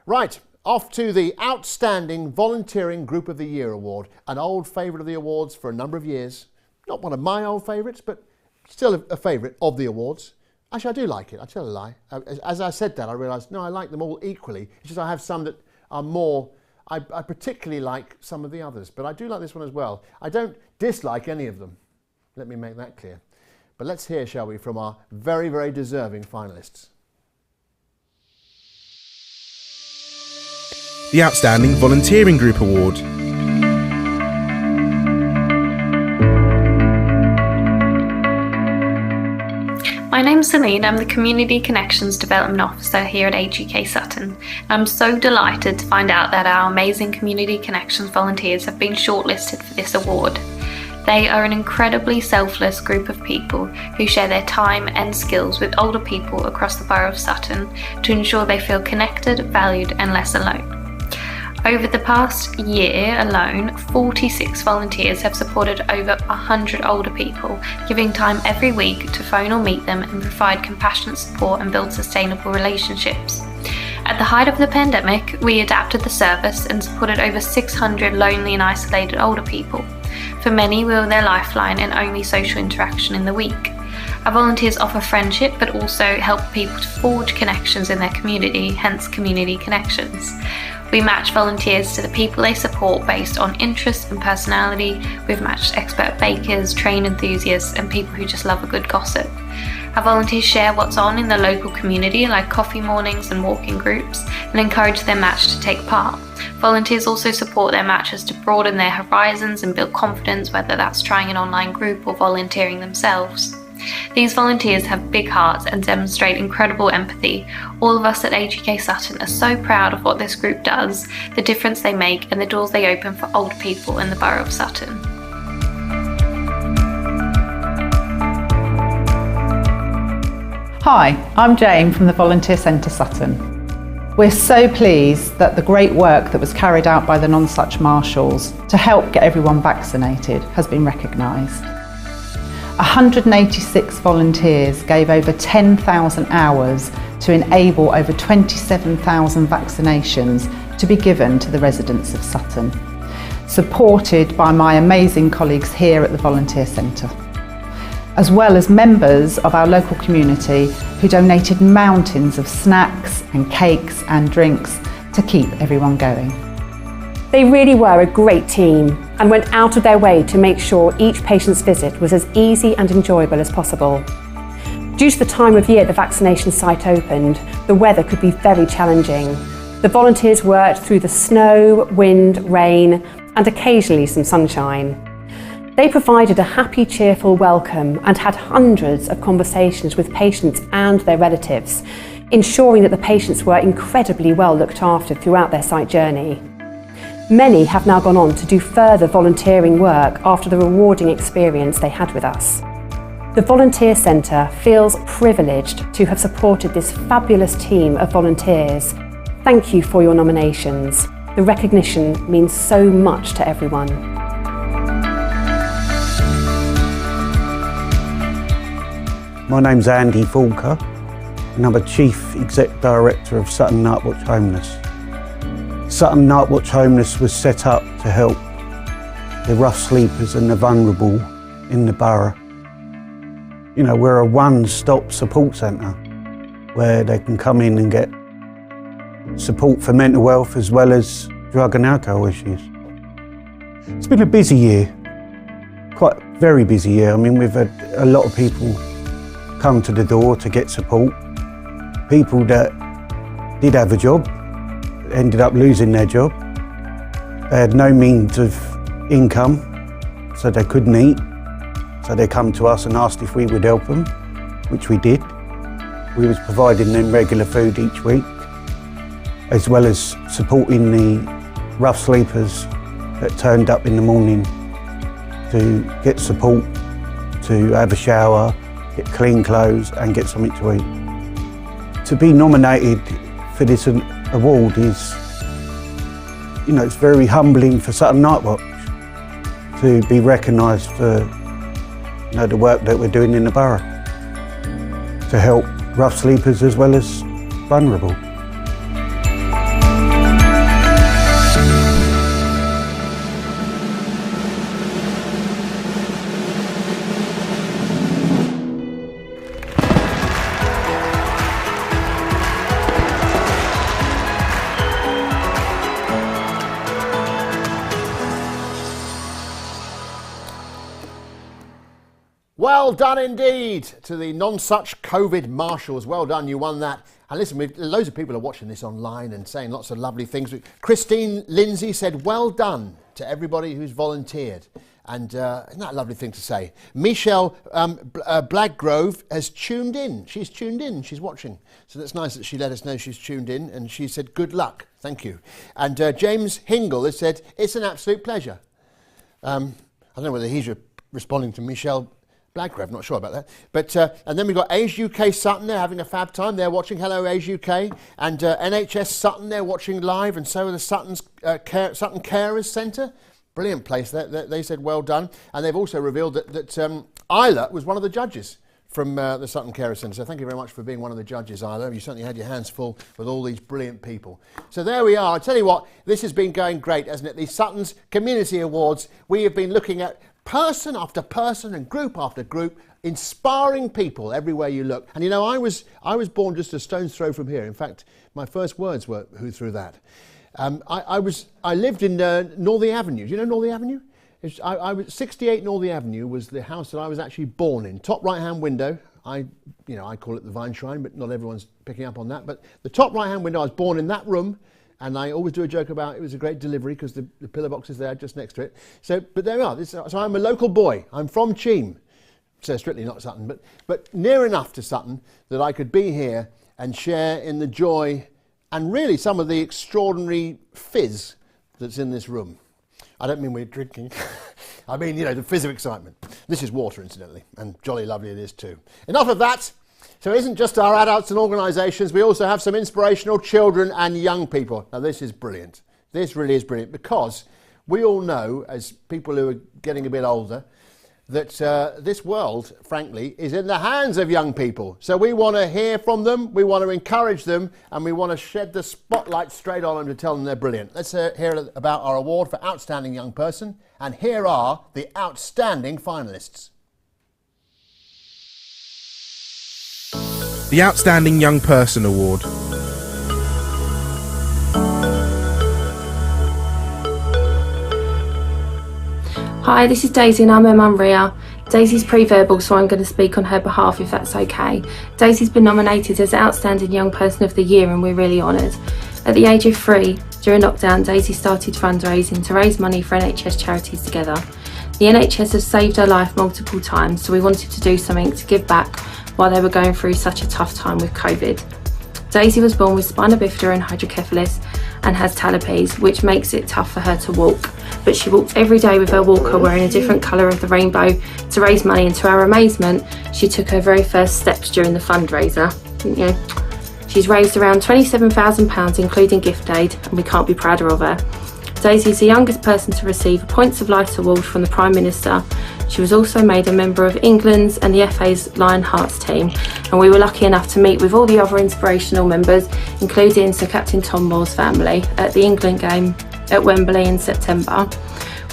Right, off to the Outstanding Volunteering Group of the Year Award, an old favourite of the awards for a number of years. Not one of my old favourites, but still a favourite of the awards. Actually, I do like it, I'll tell a lie. As I said that, I realised, no, I like them all equally. It's just I have some that are more, I particularly like some of the others, but I do like this one as well. I don't dislike any of them. Let me make that clear. But let's hear, shall we, from our very, very deserving finalists. The Outstanding Volunteering Group Award. My name's Celine, I'm the Community Connections Development Officer here at AGK Sutton. I'm so delighted to find out that our amazing Community Connections volunteers have been shortlisted for this award. They are an incredibly selfless group of people who share their time and skills with older people across the Borough of Sutton to ensure they feel connected, valued and less alone. Over the past year alone, 46 volunteers have supported over 100 older people, giving time every week to phone or meet them and provide compassionate support and build sustainable relationships. At the height of the pandemic, we adapted the service and supported over 600 lonely and isolated older people. For many, we were their lifeline and only social interaction in the week. Our volunteers offer friendship but also help people to forge connections in their community, hence Community Connections. We match volunteers to the people they support based on interest and personality. We've matched expert bakers, train enthusiasts and people who just love a good gossip. Our volunteers share what's on in the local community, like coffee mornings and walking groups, and encourage their match to take part. Volunteers also support their matches to broaden their horizons and build confidence, whether that's trying an online group or volunteering themselves. These volunteers have big hearts and demonstrate incredible empathy. All of us at AGK Sutton are so proud of what this group does, the difference they make and the doors they open for older people in the Borough of Sutton. Hi, I'm Jane from the Volunteer Centre Sutton. We're so pleased that the great work that was carried out by the Non-Such Marshals to help get everyone vaccinated has been recognised. 186 volunteers gave over 10,000 hours to enable over 27,000 vaccinations to be given to the residents of Sutton, supported by my amazing colleagues here at the Volunteer Centre, as well as members of our local community who donated mountains of snacks and cakes and drinks to keep everyone going. They really were a great team and went out of their way to make sure each patient's visit was as easy and enjoyable as possible. Due to the time of year the vaccination site opened, the weather could be very challenging. The volunteers worked through the snow, wind, rain and occasionally some sunshine. They provided a happy, cheerful welcome and had hundreds of conversations with patients and their relatives, ensuring that the patients were incredibly well looked after throughout their site journey. Many have now gone on to do further volunteering work after the rewarding experience they had with us. The Volunteer Centre feels privileged to have supported this fabulous team of volunteers. Thank you for your nominations. The recognition means so much to everyone. My name's Andy Falker and I'm a Chief Exec Director of Sutton Night Watch Homeless. Sutton Night Watch Homeless was set up to help the rough sleepers and the vulnerable in the borough. You know, we're a one-stop support centre where they can come in and get support for mental health as well as drug and alcohol issues. It's been a busy year, quite a very busy year. I mean, we've had a lot of people come to the door to get support. people that did have a job ended up losing their job. They had no means of income, so they couldn't eat. So they come to us and asked if we would help them, which we did. We was providing them regular food each week, as well as supporting the rough sleepers that turned up in the morning to get support, to have a shower, get clean clothes and get something to eat. To be nominated for this award is, it's very humbling for Sutton Nightwatch to be recognised for the work that we're doing in the borough to help rough sleepers as well as vulnerable. Well done indeed to the Non-Such COVID Marshals. Well done, you won that. And listen, loads of people are watching this online and saying lots of lovely things. Christine Lindsay said, well done to everybody who's volunteered. And isn't that a lovely thing to say? Michelle Blaggrove has tuned in. She's tuned in, she's watching. So that's nice that she let us know she's tuned in. And she said, good luck, thank you. And James Hingle has said, it's an absolute pleasure. I don't know whether he's responding to Michelle Blaggrove, not sure about that. But and then we've got Age UK Sutton, they're having a fab time. They're watching. Hello, Age UK. And NHS Sutton, they're watching live. And so are the Sutton Carers Centre. Brilliant place. They said well done. And they've also revealed that Isla was one of the judges from the Sutton Carers Centre. So thank you very much for being one of the judges, Isla. You certainly had your hands full with all these brilliant people. So there we are. I tell you what, this has been going great, hasn't it? The Sutton's Community Awards. We have been looking at person after person and group after group, inspiring people everywhere you look. And I was born just a stone's throw from here. In fact, my first words were, who threw that? I lived in Northey Avenue. Do you know Northey Avenue? I was 68 Northey Avenue was the house that I was actually born in. Top right-hand window. I call it the Vine Shrine, but not everyone's picking up on that. But the top right-hand window, I was born in that room. And I always do a joke about it was a great delivery because the pillar box is there just next to it. So, but there we are. So I'm a local boy. I'm from Cheam. So strictly not Sutton, but near enough to Sutton that I could be here and share in the joy and really some of the extraordinary fizz that's in this room. I don't mean we're drinking. I mean, the fizz of excitement. This is water, incidentally, and jolly lovely it is too. Enough of that. So it isn't just our adults and organisations, we also have some inspirational children and young people. Now this is brilliant. This really is brilliant because we all know, as people who are getting a bit older, that this world, frankly, is in the hands of young people. So we want to hear from them, we want to encourage them, and we want to shed the spotlight straight on them to tell them they're brilliant. Let's hear about our award for Outstanding Young Person, and here are the outstanding finalists. The Outstanding Young Person Award. Hi, this is Daisy and I'm her mum Ria. Daisy's pre-verbal, so I'm going to speak on her behalf if that's okay. Daisy's been nominated as Outstanding Young Person of the Year and we're really honoured. At the age of 3, during lockdown, Daisy started fundraising to raise money for NHS charities together. The NHS has saved her life multiple times, so we wanted to do something to give back while they were going through such a tough time with COVID. Daisy was born with spina bifida and hydrocephalus and has talipes, which makes it tough for her to walk. But she walked every day with her walker wearing a different colour of the rainbow to raise money, and to our amazement, she took her very first steps during the fundraiser. She's raised around £27,000 including gift aid, and we can't be prouder of her. Daisy is the youngest person to receive a Points of Light award from the Prime Minister. She was also made a member of England's and the FA's Lion Hearts team, and we were lucky enough to meet with all the other inspirational members, including Sir Captain Tom Moore's family, at the England game at Wembley in September.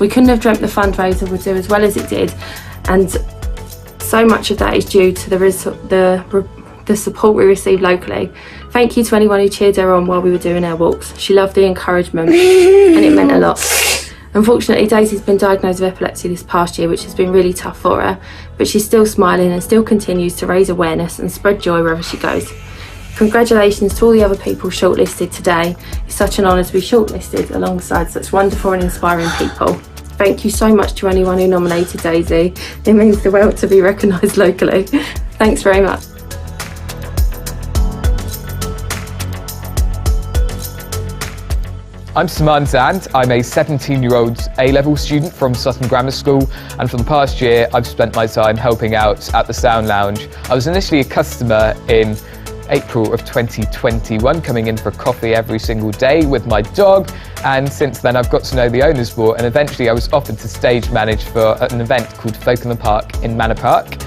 We couldn't have dreamt the fundraiser would do as well as it did, and so much of that is due to the support we received locally. Thank you to anyone who cheered her on while we were doing our walks. She loved the encouragement and it meant a lot. Unfortunately, Daisy's been diagnosed with epilepsy this past year, which has been really tough for her, but she's still smiling and still continues to raise awareness and spread joy wherever she goes. Congratulations to all the other people shortlisted today. It's such an honour to be shortlisted alongside such wonderful and inspiring people. Thank you so much to anyone who nominated Daisy. It means the world to be recognised locally. Thanks very much. I'm Saman Zand. I'm a 17-year-old A-level student from Sutton Grammar School, and for the past year I've spent my time helping out at the Sound Lounge. I was initially a customer in April of 2021, coming in for coffee every single day with my dog, and since then I've got to know the owners more, and eventually I was offered to stage manage for an event called Folk in the Park in Manor Park.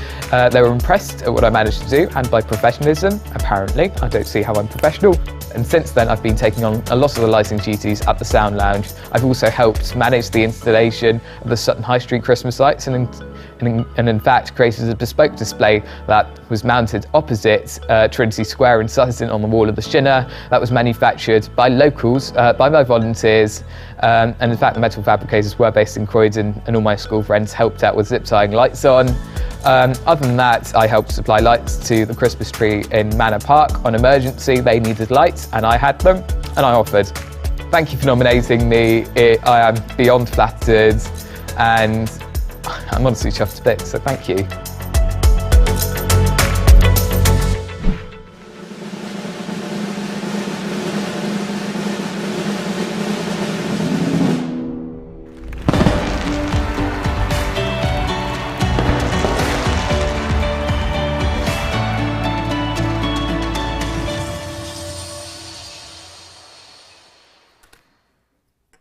They were impressed at what I managed to do and by professionalism. Apparently, I don't see how I'm professional. And since then I've been taking on a lot of the lighting duties at the Sound Lounge. I've also helped manage the installation of the Sutton High Street Christmas lights and in fact created a bespoke display that was mounted opposite Trinity Square in Sutton on the wall of the Shinner. That was manufactured by locals, by my volunteers, and in fact the metal fabricators were based in Croydon, and all my school friends helped out with zip tying lights on. Other than that, I helped supply lights to the Christmas tree in Manor Park on emergency. They needed lights and I had them and I offered. Thank you for nominating me. I am beyond flattered and I'm honestly chuffed to bits, so thank you.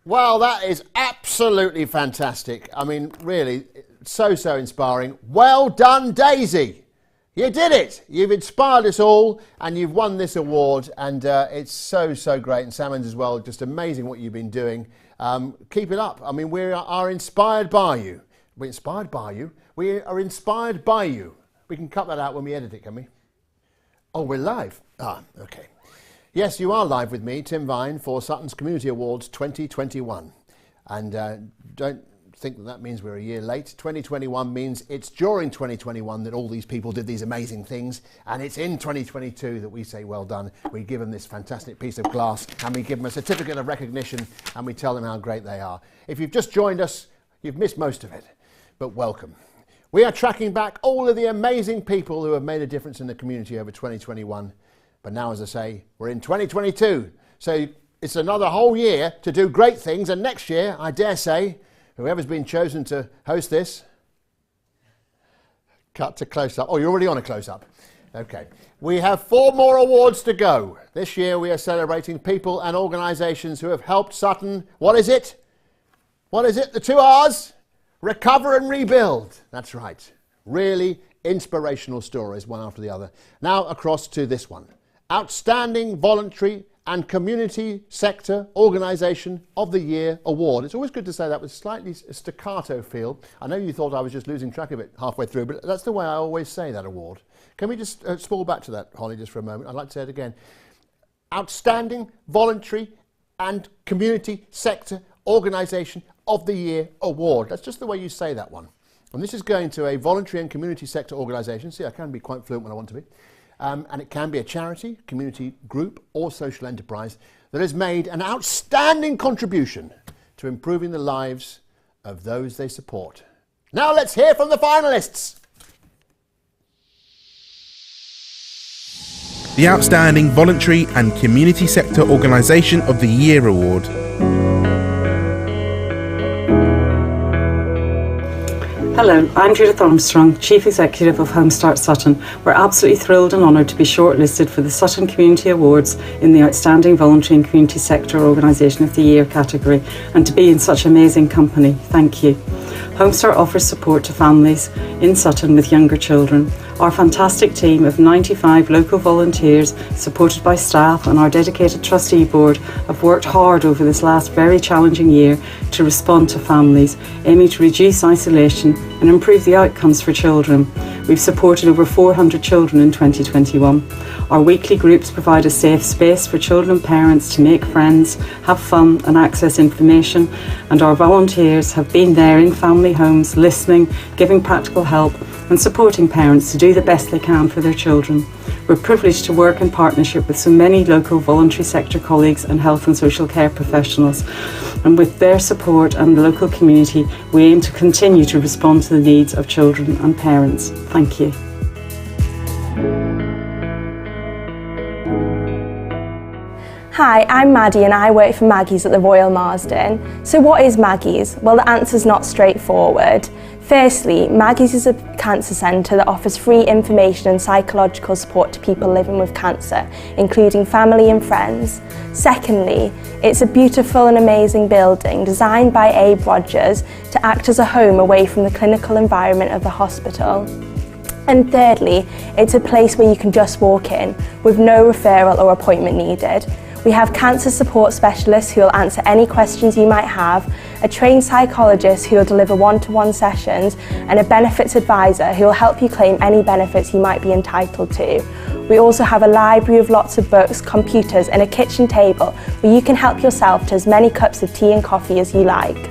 Well, that is absolutely fantastic. I mean, really, so inspiring. Well done, Daisy. You did it. You've inspired us all and you've won this award, and it's so great. And Salmons as well, just amazing what you've been doing. Keep it up. I mean, we are inspired by you. We're inspired by you. We are inspired by you. We can cut that out when we edit it, can we? Oh, we're live. Okay. Yes, you are live with me, Tim Vine, for Sutton's Community Awards 2021. And don't think that means we're a year late. 2021 means it's during 2021 that all these people did these amazing things, and it's in 2022 that we say well done. We give them this fantastic piece of glass and we give them a certificate of recognition and we tell them how great they are. If you've just joined us, you've missed most of it, but welcome. We are tracking back all of the amazing people who have made a difference in the community over 2021. But now, as I say, we're in 2022. So it's another whole year to do great things. And next year, I dare say, whoever's been chosen to host this, cut to close-up. Oh, you're already on a close-up. Okay. We have 4 more awards to go. This year, we are celebrating people and organisations who have helped Sutton. What is it? What is it? The 2 R's? Recover and rebuild. That's right. Really inspirational stories, one after the other. Now across to this one. Outstanding Voluntary and Community Sector Organisation of the Year Award. It's always good to say that with slightly staccato feel. I know you thought I was just losing track of it halfway through, but that's the way I always say that award. Can we just spool back to that, Holly, just for a moment? I'd like to say it again. Outstanding Voluntary and Community Sector Organisation of the Year Award. That's just the way you say that one. And this is going to a voluntary and community sector organisation. See, I can be quite fluent when I want to be. And it can be a charity, community group or social enterprise that has made an outstanding contribution to improving the lives of those they support. Now let's hear from the finalists. The Outstanding Voluntary and Community Sector Organisation of the Year Award. Hello, I'm Judith Armstrong, Chief Executive of Home Start Sutton. We're absolutely thrilled and honoured to be shortlisted for the Sutton Community Awards in the Outstanding Voluntary and Community Sector Organisation of the Year category, and to be in such amazing company. Thank you. Home Start offers support to families in Sutton with younger children. Our fantastic team of 95 local volunteers, supported by staff and our dedicated trustee board, have worked hard over this last very challenging year to respond to families, aiming to reduce isolation and improve the outcomes for children. We've supported over 400 children in 2021. Our weekly groups provide a safe space for children and parents to make friends, have fun and access information, and our volunteers have been there in family homes, listening, giving practical help and supporting parents to do the best they can for their children. We're privileged to work in partnership with so many local voluntary sector colleagues and health and social care professionals. And with their support and the local community, we aim to continue to respond to the needs of children and parents. Thank you. Hi, I'm Maddie and I work for Maggie's at the Royal Marsden. So what is Maggie's? Well, the answer's not straightforward. Firstly, Maggie's is a cancer centre that offers free information and psychological support to people living with cancer, including family and friends. Secondly, it's a beautiful and amazing building designed by Abe Rogers to act as a home away from the clinical environment of the hospital. And thirdly, it's a place where you can just walk in with no referral or appointment needed. We have cancer support specialists who will answer any questions you might have, a trained psychologist who will deliver one-to-one sessions, and a benefits advisor who will help you claim any benefits you might be entitled to. We also have a library of lots of books, computers, and a kitchen table where you can help yourself to as many cups of tea and coffee as you like.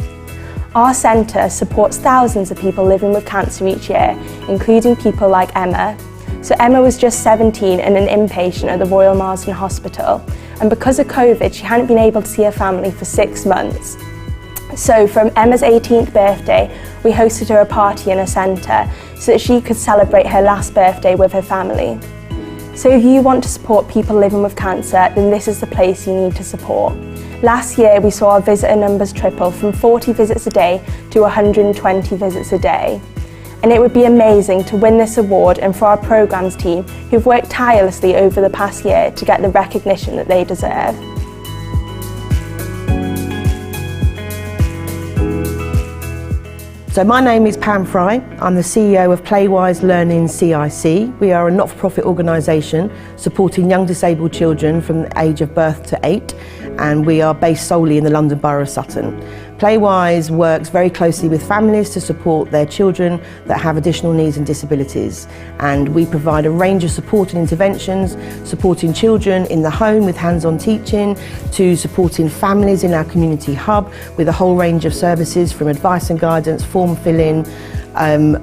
Our centre supports thousands of people living with cancer each year, including people like Emma. So Emma was just 17 and an inpatient at the Royal Marsden Hospital, and because of COVID she hadn't been able to see her family for 6 months. So from Emma's 18th birthday we hosted her a party in a centre so that she could celebrate her last birthday with her family. So if you want to support people living with cancer, then this is the place you need to support. Last year we saw our visitor numbers triple from 40 visits a day to 120 visits a day. And it would be amazing to win this award and for our programmes team who've worked tirelessly over the past year to get the recognition that they deserve. So my name is Pam Fry. I'm the CEO of Playwise Learning CIC. We are a not-for-profit organisation supporting young disabled children from the age of birth to 8, and we are based solely in the London Borough of Sutton. Playwise works very closely with families to support their children that have additional needs and disabilities, and we provide a range of support and interventions, supporting children in the home with hands-on teaching, to supporting families in our community hub with a whole range of services from advice and guidance, form filling,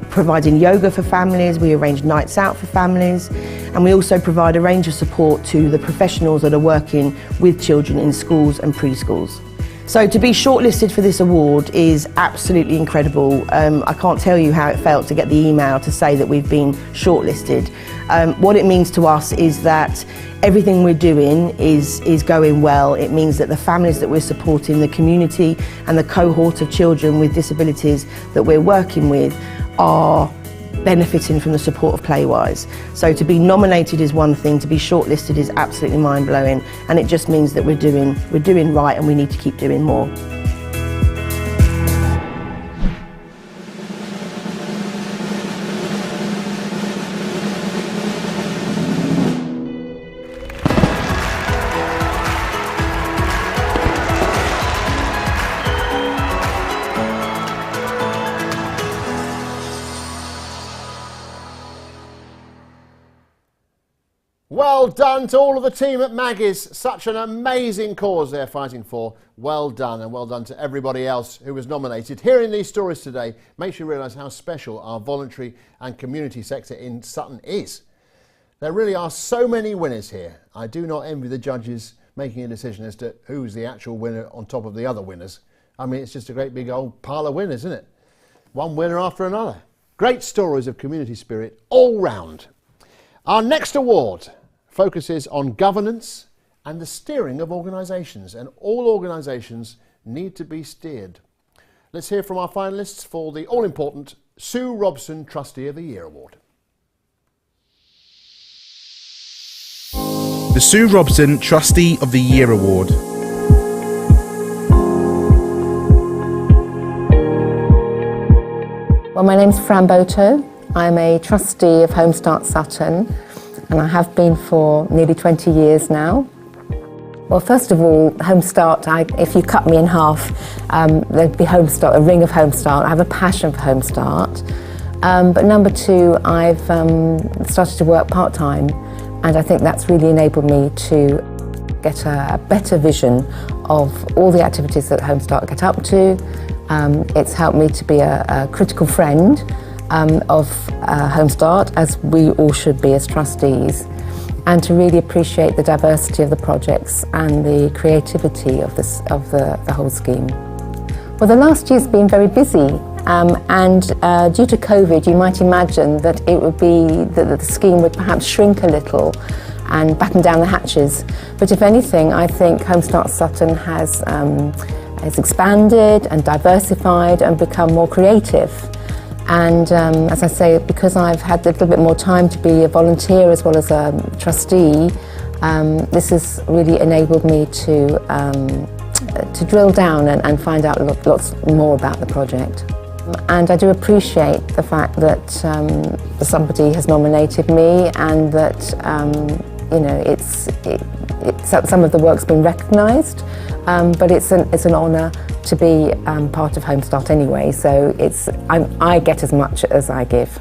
providing yoga for families. We arrange nights out for families, and we also provide a range of support to the professionals that are working with children in schools and preschools. So to be shortlisted for this award is absolutely incredible. I can't tell you how it felt to get the email to say that we've been shortlisted. What it means to us is that everything we're doing is going well. It means that the families that we're supporting, the community and the cohort of children with disabilities that we're working with are benefiting from the support of Playwise. So to be nominated is one thing, to be shortlisted is absolutely mind-blowing, and it just means that we're doing right and we need to keep doing more. Well done to all of the team at Maggie's. Such an amazing cause they're fighting for. Well done, and well done to everybody else who was nominated. Hearing these stories today makes you realise how special our voluntary and community sector in Sutton is. There really are so many winners here. I do not envy the judges making a decision as to who's the actual winner on top of the other winners. I mean, it's just a great big old pile of winners, isn't it? One winner after another. Great stories of community spirit all round. Our next award focuses on governance and the steering of organisations, and all organisations need to be steered. Let's hear from our finalists for the all-important Sue Robson Trustee of the Year Award. The Sue Robson Trustee of the Year Award. Well, my name's Fran Boto. I'm a trustee of Home Start Sutton, and I have been for nearly 20 years now. Well, first of all, Home Start, if you cut me in half, there'd be Home Start, a ring of Home Start. I have a passion for Home Start. But number two, I've started to work part-time, and I think that's really enabled me to get a better vision of all the activities that Home Start get up to. It's helped me to be a critical friend of Home Start, as we all should be as trustees, and to really appreciate the diversity of the projects and the creativity of the whole scheme. Well, the last year's been very busy, and due to COVID, you might imagine that it would be that the scheme would perhaps shrink a little and batten down the hatches. But if anything, I think Home Start Sutton has expanded and diversified and become more creative. And as I say, because I've had a little bit more time to be a volunteer as well as a trustee, this has really enabled me to drill down and find out lots more about the project. And I do appreciate the fact that somebody has nominated me, and that you know, some of the work's been recognised, but it's an honour to be part of Home Start anyway. So I get as much as I give.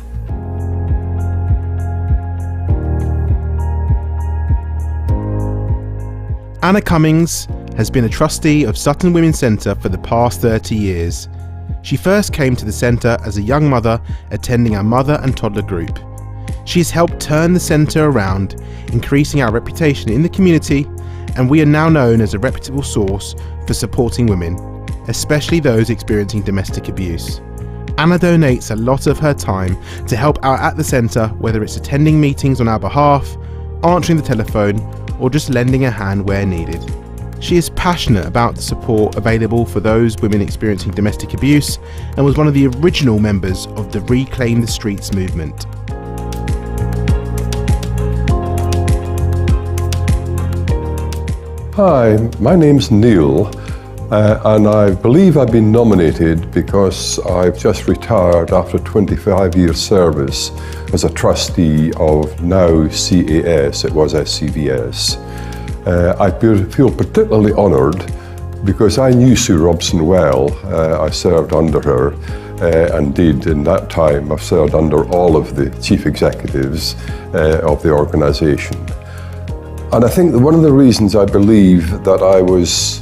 Anna Cummings has been a trustee of Sutton Women's Centre for the past 30 years. She first came to the centre as a young mother attending our mother and toddler group. She has helped turn the centre around, increasing our reputation in the community, and we are now known as a reputable source for supporting women, especially those experiencing domestic abuse. Anna donates a lot of her time to help out at the centre, whether it's attending meetings on our behalf, answering the telephone, or just lending a hand where needed. She is passionate about the support available for those women experiencing domestic abuse, and was one of the original members of the Reclaim the Streets movement. Hi, my name's Neil, and I believe I've been nominated because I've just retired after 25 years service as a trustee of now CAS, it was SCVS. I feel particularly honoured because I knew Sue Robson well. I served under her, and did in that time. I've served under all of the chief executives of the organisation. And I think that one of the reasons I believe that I was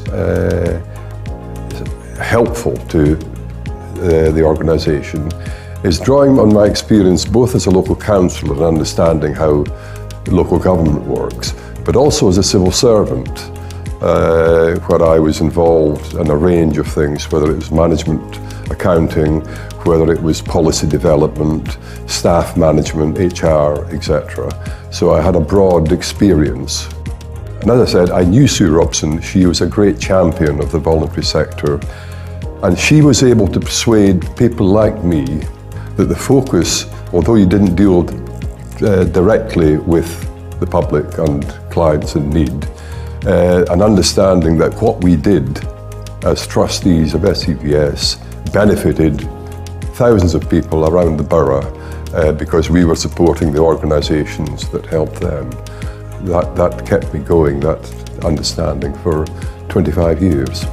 helpful to the organisation is drawing on my experience both as a local councillor and understanding how local government works, but also as a civil servant, where I was involved in a range of things, whether it was management, accounting, whether it was policy development, staff management, HR, etc. So I had a broad experience. And as I said, I knew Sue Robson. She was a great champion of the voluntary sector, and she was able to persuade people like me that the focus, although you didn't deal directly with the public and clients in need, an understanding that what we did as trustees of SCVS benefited thousands of people around the borough because we were supporting the organisations that helped them. That kept me going, that understanding, for 25 years.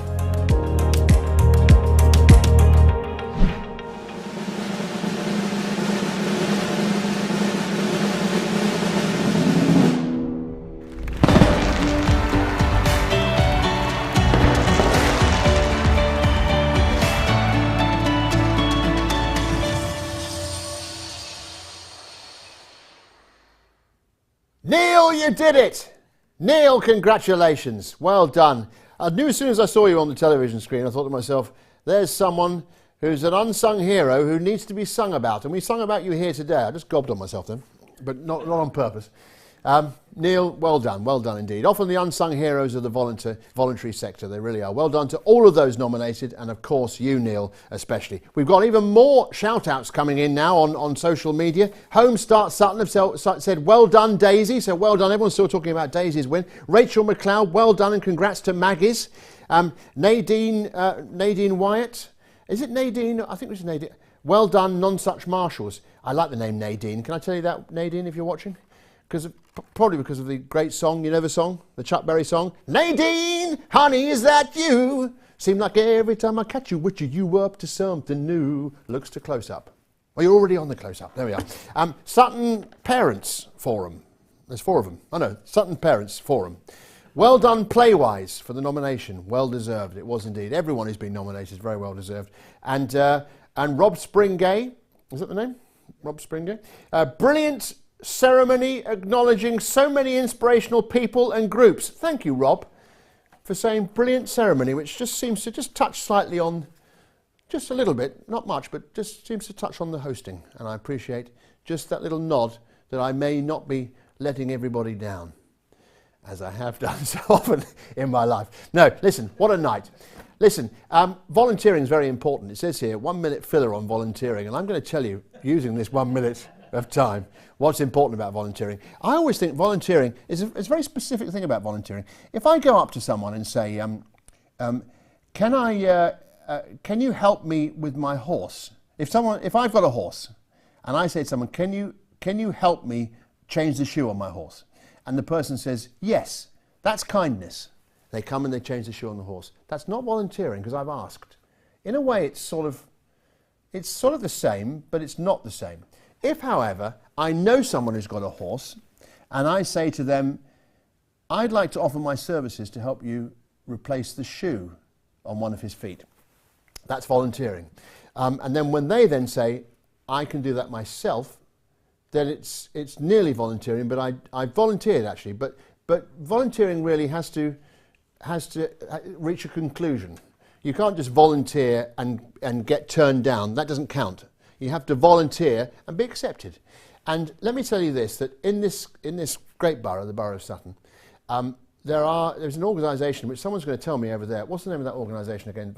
Neil, you did it! Neil, congratulations. Well done. I knew as soon as I saw you on the television screen, I thought to myself, there's someone who's an unsung hero who needs to be sung about. And we sung about you here today. I just gobbed on myself then, but not on purpose. Neil, well done indeed. Often the unsung heroes of the voluntary sector, they really are. Well done to all of those nominated, and of course you, Neil, especially. We've got even more shout-outs coming in now on social media. Home Start Sutton have said, well done, Daisy. So well done. Everyone's still talking about Daisy's win. Rachel McLeod, well done, and congrats to Maggie's. Nadine Wyatt. Is it Nadine? I think it was Nadine. Well done, Non-Such Marshals. I like the name Nadine. Can I tell you that, Nadine, if you're watching? Probably because of the great song, you know the song? The Chuck Berry song? Nadine, honey, is that you? Seem like every time I catch you with you, you up to something new. Looks to close up. Well, you're already on the close-up. There we are. Sutton Parents Forum. There's 4 of them. Oh no, Sutton Parents Forum. Well done, Playwise, for the nomination. Well deserved. It was indeed. Everyone who's been nominated is very well deserved. And Rob Springay, is that the name? Rob Springay. Brilliant ceremony acknowledging so many inspirational people and groups. Thank you, Rob, for saying brilliant ceremony, which just seems to just touch slightly on, just a little bit, not much, but just seems to touch on the hosting. And I appreciate just that little nod that I may not be letting everybody down, as I have done so often in my life. No, listen, what a night. Listen, volunteering is very important. It says here, 1 minute filler on volunteering, and I'm going to tell you, using this 1 minute of time, what's important about volunteering. I always think volunteering is a very specific thing about volunteering. If I go up to someone and say, can you help me with my horse? If I've got a horse, and I say to someone, can you help me change the shoe on my horse? And the person says, yes, that's kindness. They come and they change the shoe on the horse. That's not volunteering, because I've asked. In a way, it's sort of the same, but it's not the same. If, however, I know someone who's got a horse, and I say to them, I'd like to offer my services to help you replace the shoe on one of his feet. That's volunteering. And then when they then say, I can do that myself, then it's nearly volunteering, but I volunteered actually. But volunteering really has to reach a conclusion. You can't just volunteer and get turned down. That doesn't count. You have to volunteer and be accepted. And let me tell you this, that in this great borough, the borough of Sutton, there's an organisation which someone's going to tell me over there. What's the name of that organisation again?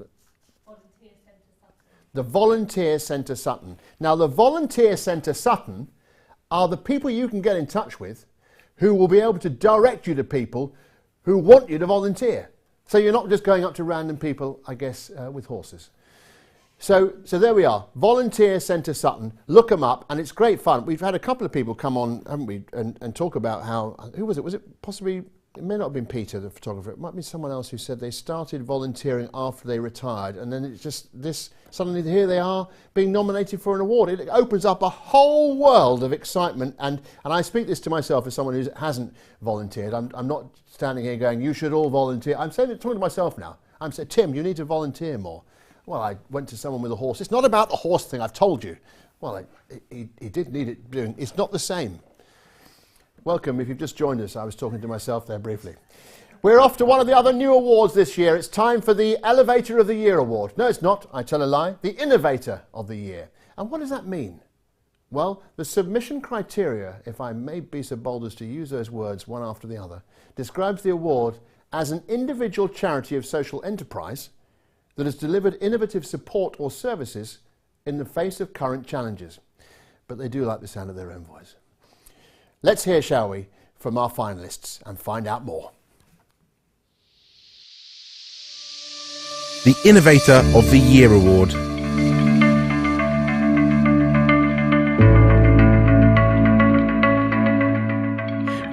The Volunteer Centre Sutton. Now, the Volunteer Centre Sutton are the people you can get in touch with who will be able to direct you to people who want you to volunteer. So you're not just going up to random people, I guess, with horses. So there we are, Volunteer Centre Sutton. Look them up, and it's great fun. We've had a couple of people come on, haven't we, and talk about how, who was it? Was it possibly, it may not have been Peter, the photographer. It might be someone else who said they started volunteering after they retired, and then it's just this, suddenly here they are being nominated for an award. It opens up a whole world of excitement, and I speak this to myself as someone who hasn't volunteered. I'm not standing here going, you should all volunteer. I'm talking to myself now. I'm saying, Tim, you need to volunteer more. Well, I went to someone with a horse. It's not about the horse thing, I've told you. Well, he did need it doing. It's not the same. Welcome, if you've just joined us. I was talking to myself there briefly. We're off to one of the other new awards this year. It's time for the Elevator of the Year award. No, it's not. I tell a lie. The Innovator of the Year. And what does that mean? Well, the submission criteria, if I may be so bold as to use those words one after the other, describes the award as an individual charity of social enterprise that has delivered innovative support or services in the face of current challenges. But they do like the sound of their own voice. Let's hear, shall we, from our finalists and find out more. The Innovator of the Year Award.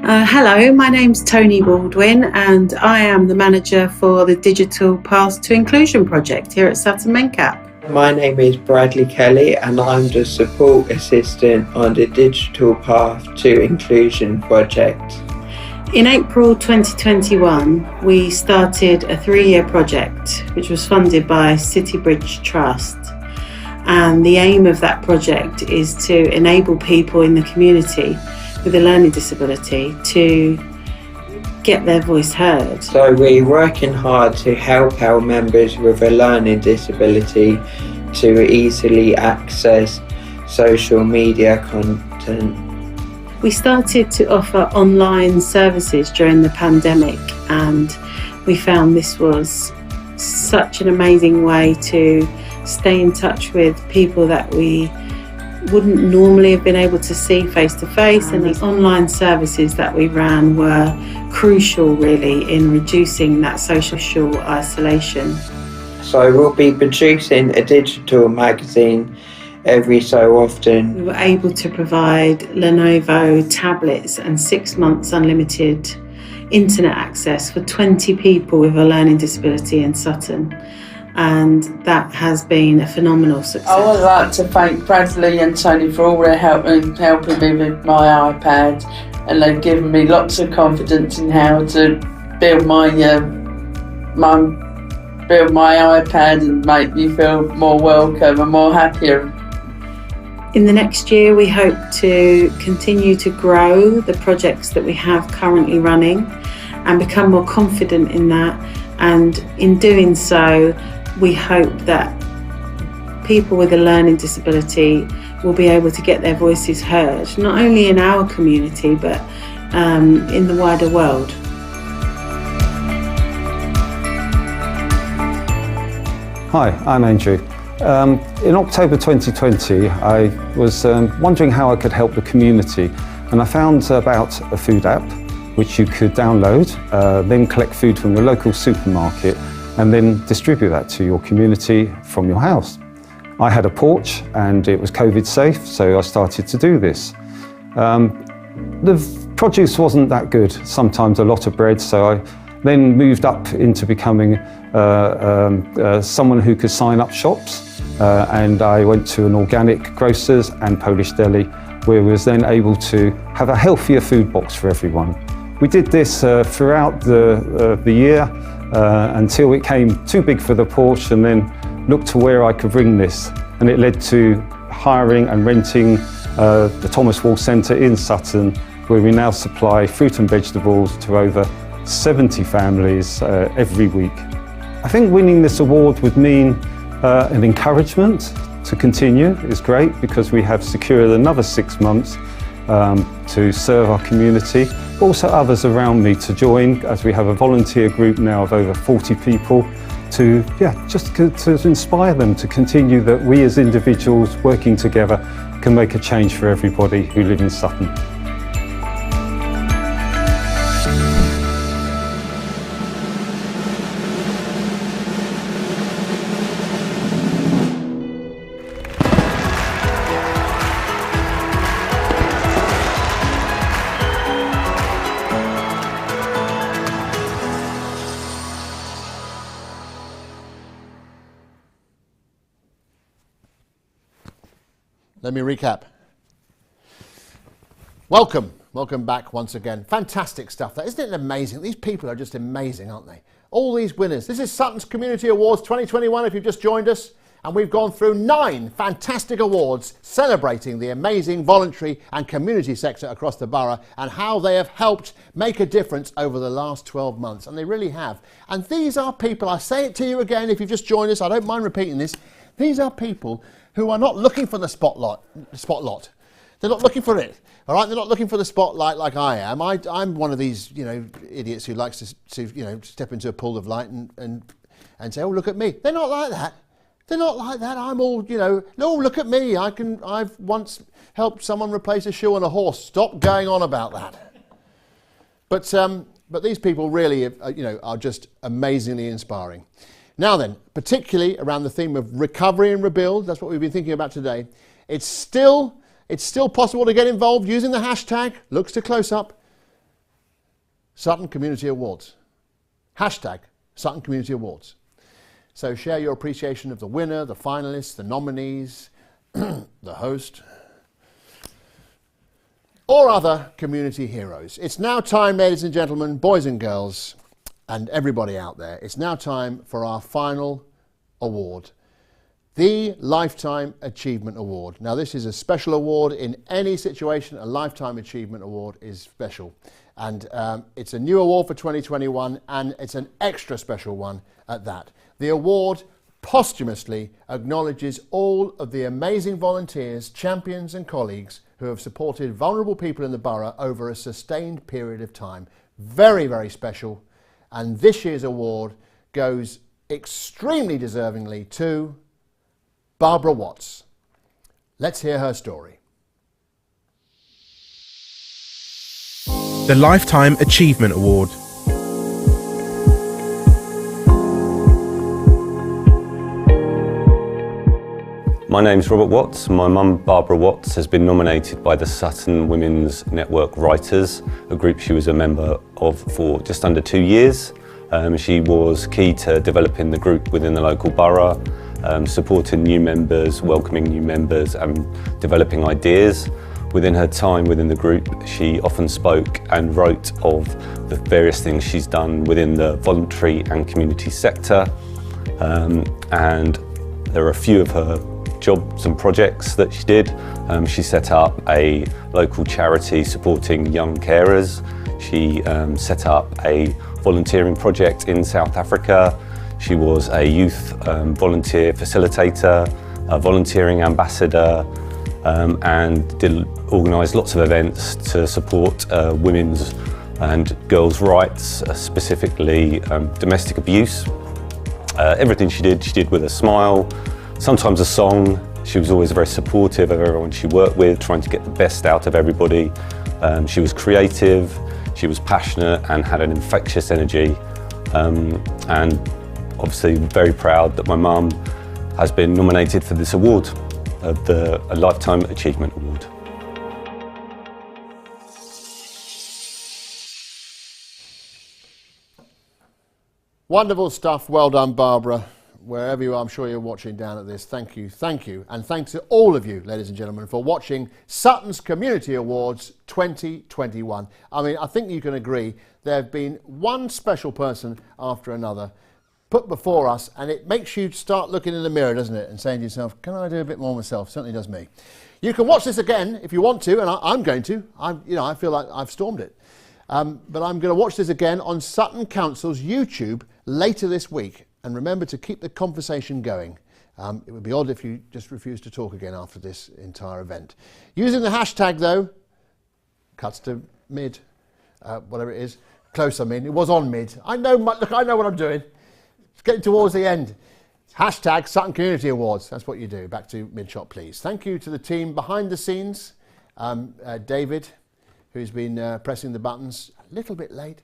Hello, my name's Tony Baldwin and I am the manager for the Digital Path to Inclusion project here at Sutton Mencap. My name is Bradley Kelly and I'm the support assistant on the Digital Path to Inclusion project. In April 2021, we started a 3-year project which was funded by City Bridge Trust. And the aim of that project is to enable people in the community with a learning disability to get their voice heard. So we're working hard to help our members with a learning disability to easily access social media content. We started to offer online services during the pandemic and we found this was such an amazing way to stay in touch with people that we wouldn't normally have been able to see face to face, and the online services that we ran were crucial really in reducing that social isolation. So we'll be producing a digital magazine every so often. We were able to provide Lenovo tablets and 6 months unlimited internet access for 20 people with a learning disability in Sutton. and that has been a phenomenal success. I would like to thank Bradley and Tony for all their helping me with my iPad, and they've given me lots of confidence in how to build my iPad and make me feel more welcome and more happier. In the next year, we hope to continue to grow the projects that we have currently running and become more confident in that. And in doing so, we hope that people with a learning disability will be able to get their voices heard, not only in our community, but in the wider world. Hi, I'm Andrew. In October 2020, I was wondering how I could help the community, and I found about a food app which you could download, then collect food from your local supermarket and then distribute that to your community from your house. I had a porch and it was COVID safe, so I started to do this. The produce wasn't that good, sometimes a lot of bread, so I then moved up into becoming someone who could sign up shops, and I went to an organic grocers and Polish deli, where I was then able to have a healthier food box for everyone. We did this throughout the year until it came too big for the porch, and then looked to where I could bring this, and it led to hiring and renting the Thomas Wall Centre in Sutton, where we now supply fruit and vegetables to over 70 families every week. I think winning this award would mean an encouragement to continue. Is great because we have secured another 6 months to serve our community, but also others around me to join, as we have a volunteer group now of over 40 people to inspire them to continue that we as individuals working together can make a change for everybody who live in Sutton. Let me recap. Welcome back once again. Fantastic stuff. Isn't it amazing? These people are just amazing, aren't they? All these winners. This is Sutton's Community Awards 2021, if you've just joined us. And we've gone through 9 fantastic awards celebrating the amazing voluntary and community sector across the borough and how they have helped make a difference over the last 12 months. And they really have. And these are people, I say it to you again if you've just joined us, I don't mind repeating this, these are people who are not looking for the spotlight. They're not looking for it, all right? They're not looking for the spotlight like I am. I'm one of these, idiots who likes to step into a pool of light and say, oh, look at me. They're not like that. They're not like that. I'm all, no, look at me. I've once helped someone replace a shoe on a horse. Stop going on about that. But these people really, are just amazingly inspiring. Now then, particularly around the theme of recovery and rebuild, that's what we've been thinking about today. It's still possible to get involved using the hashtag, looks to close up, Sutton Community Awards. Hashtag Sutton Community Awards. So share your appreciation of the winner, the finalists, the nominees, the host, or other community heroes. It's now time, ladies and gentlemen, boys and girls, and everybody out there, it's now time for our final award, the Lifetime Achievement Award. Now this is a special award. In any situation, a Lifetime Achievement Award is special. And it's a new award for 2021, and it's an extra special one at that. The award posthumously acknowledges all of the amazing volunteers, champions and colleagues who have supported vulnerable people in the borough over a sustained period of time. Very, very special. And this year's award goes extremely deservingly to Barbara Watts. Let's hear her story. The Lifetime Achievement Award. My name's Robert Watts. My mum, Barbara Watts, has been nominated by the Sutton Women's Network Writers, a group she was a member of for just under 2 years. She was key to developing the group within the local borough, supporting new members, welcoming new members and developing ideas. Within her time within the group, she often spoke and wrote of the various things she's done within the voluntary and community sector. And there are a few of her jobs and projects that she did. She set up a local charity supporting young carers. She set up a volunteering project in South Africa. She was a youth volunteer facilitator, a volunteering ambassador, and organised lots of events to support women's and girls' rights, specifically domestic abuse. Everything she did with a smile, sometimes a song. She was always very supportive of everyone she worked with, trying to get the best out of everybody. She was creative, she was passionate and had an infectious energy. And obviously very proud that my mum has been nominated for this award, a Lifetime Achievement Award. Wonderful stuff. Well done, Barbara. Wherever you are, I'm sure you're watching down at this. Thank you, thank you. And thanks to all of you, ladies and gentlemen, for watching Sutton's Community Awards 2021. I mean, I think you can agree there have been one special person after another put before us, and it makes you start looking in the mirror, doesn't it, and saying to yourself, can I do a bit more myself? Certainly does me. You can watch this again if you want to, and I'm going to. I feel like I've stormed it. But I'm going to watch this again on Sutton Council's YouTube later this week. And remember to keep the conversation going. It would be odd if you just refused to talk again after this entire event. Using the hashtag though, cuts to mid, whatever it is, close I mean, it was on mid. I know, look, I know what I'm doing. It's getting towards the end. Hashtag Sutton Community Awards, that's what you do. Back to mid-shot please. Thank you to the team behind the scenes. David, who's been pressing the buttons a little bit late.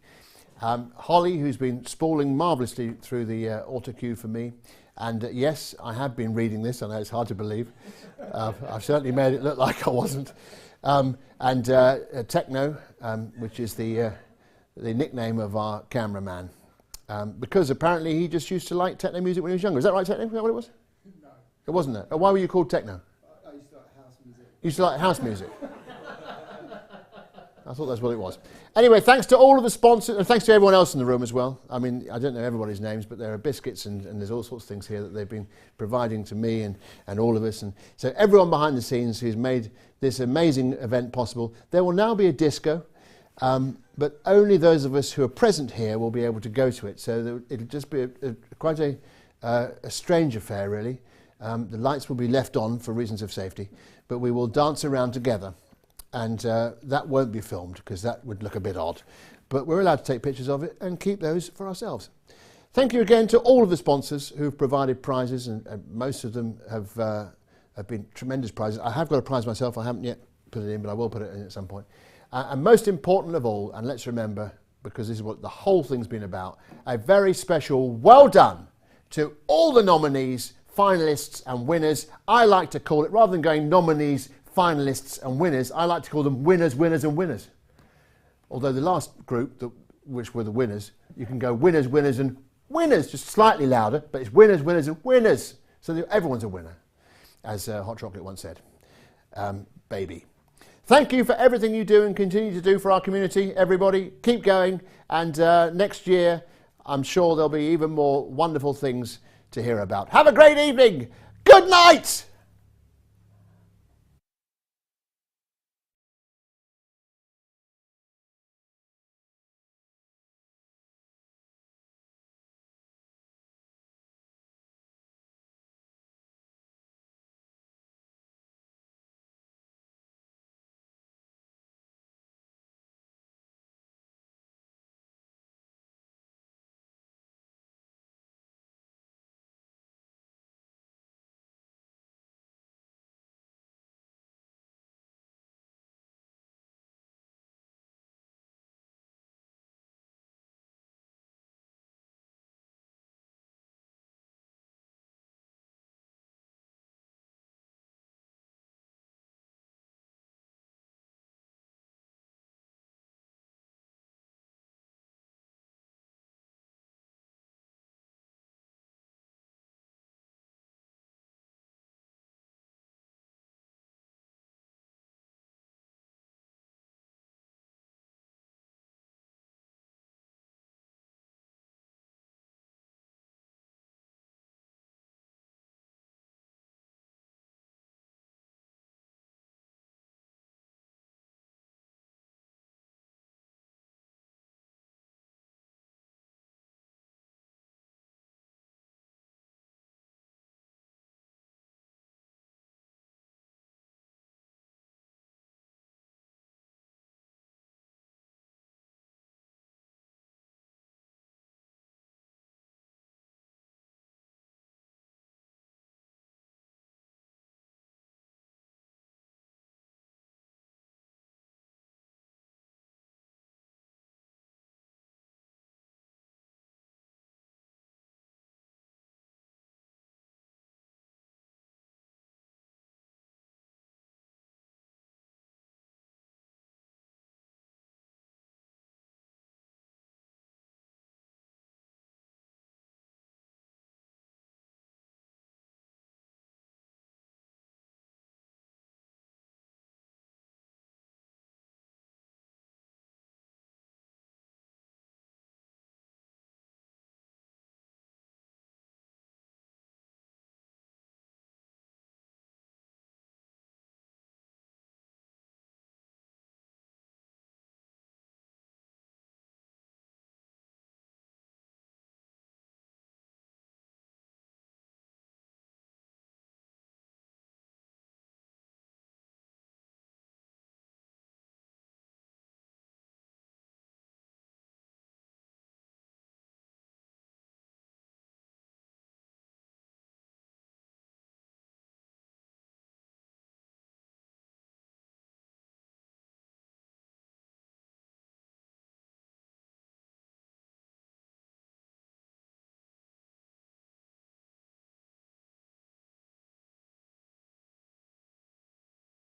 Holly, who's been spooling marvellously through the auto cue for me. And yes, I have been reading this. I know it's hard to believe. I've certainly made it look like I wasn't. And Techno, which is the nickname of our cameraman. Because apparently he just used to like techno music when he was younger. Is that right, Techno? Is that what it was? No. It wasn't that? Why were you called Techno? I used to like house music. You used to like house music? I thought that's what it was. Anyway, thanks to all of the sponsors, and thanks to everyone else in the room as well. I mean, I don't know everybody's names, but there are biscuits and there's all sorts of things here that they've been providing to me and all of us. And so everyone behind the scenes who's made this amazing event possible. There will now be a disco, but only those of us who are present here will be able to go to it. So it'll just be quite a strange affair, really. The lights will be left on for reasons of safety, but we will dance around together. And that won't be filmed because that would look a bit odd. But we're allowed to take pictures of it and keep those for ourselves. Thank you again to all of the sponsors who've provided prizes, and most of them have been tremendous prizes. I have got a prize myself. I haven't yet put it in, but I will put it in at some point. And most important of all, and let's remember, because this is what the whole thing's been about, a very special well done to all the nominees, finalists and winners. I like to call it, rather than going nominees, finalists and winners, I like to call them winners, winners and winners. Although the last group, which were the winners, you can go winners, winners and winners, just slightly louder, but it's winners, winners and winners. So everyone's a winner, as Hot Chocolate once said. Baby. Thank you for everything you do and continue to do for our community, everybody. Keep going, and next year I'm sure there'll be even more wonderful things to hear about. Have a great evening. Good night.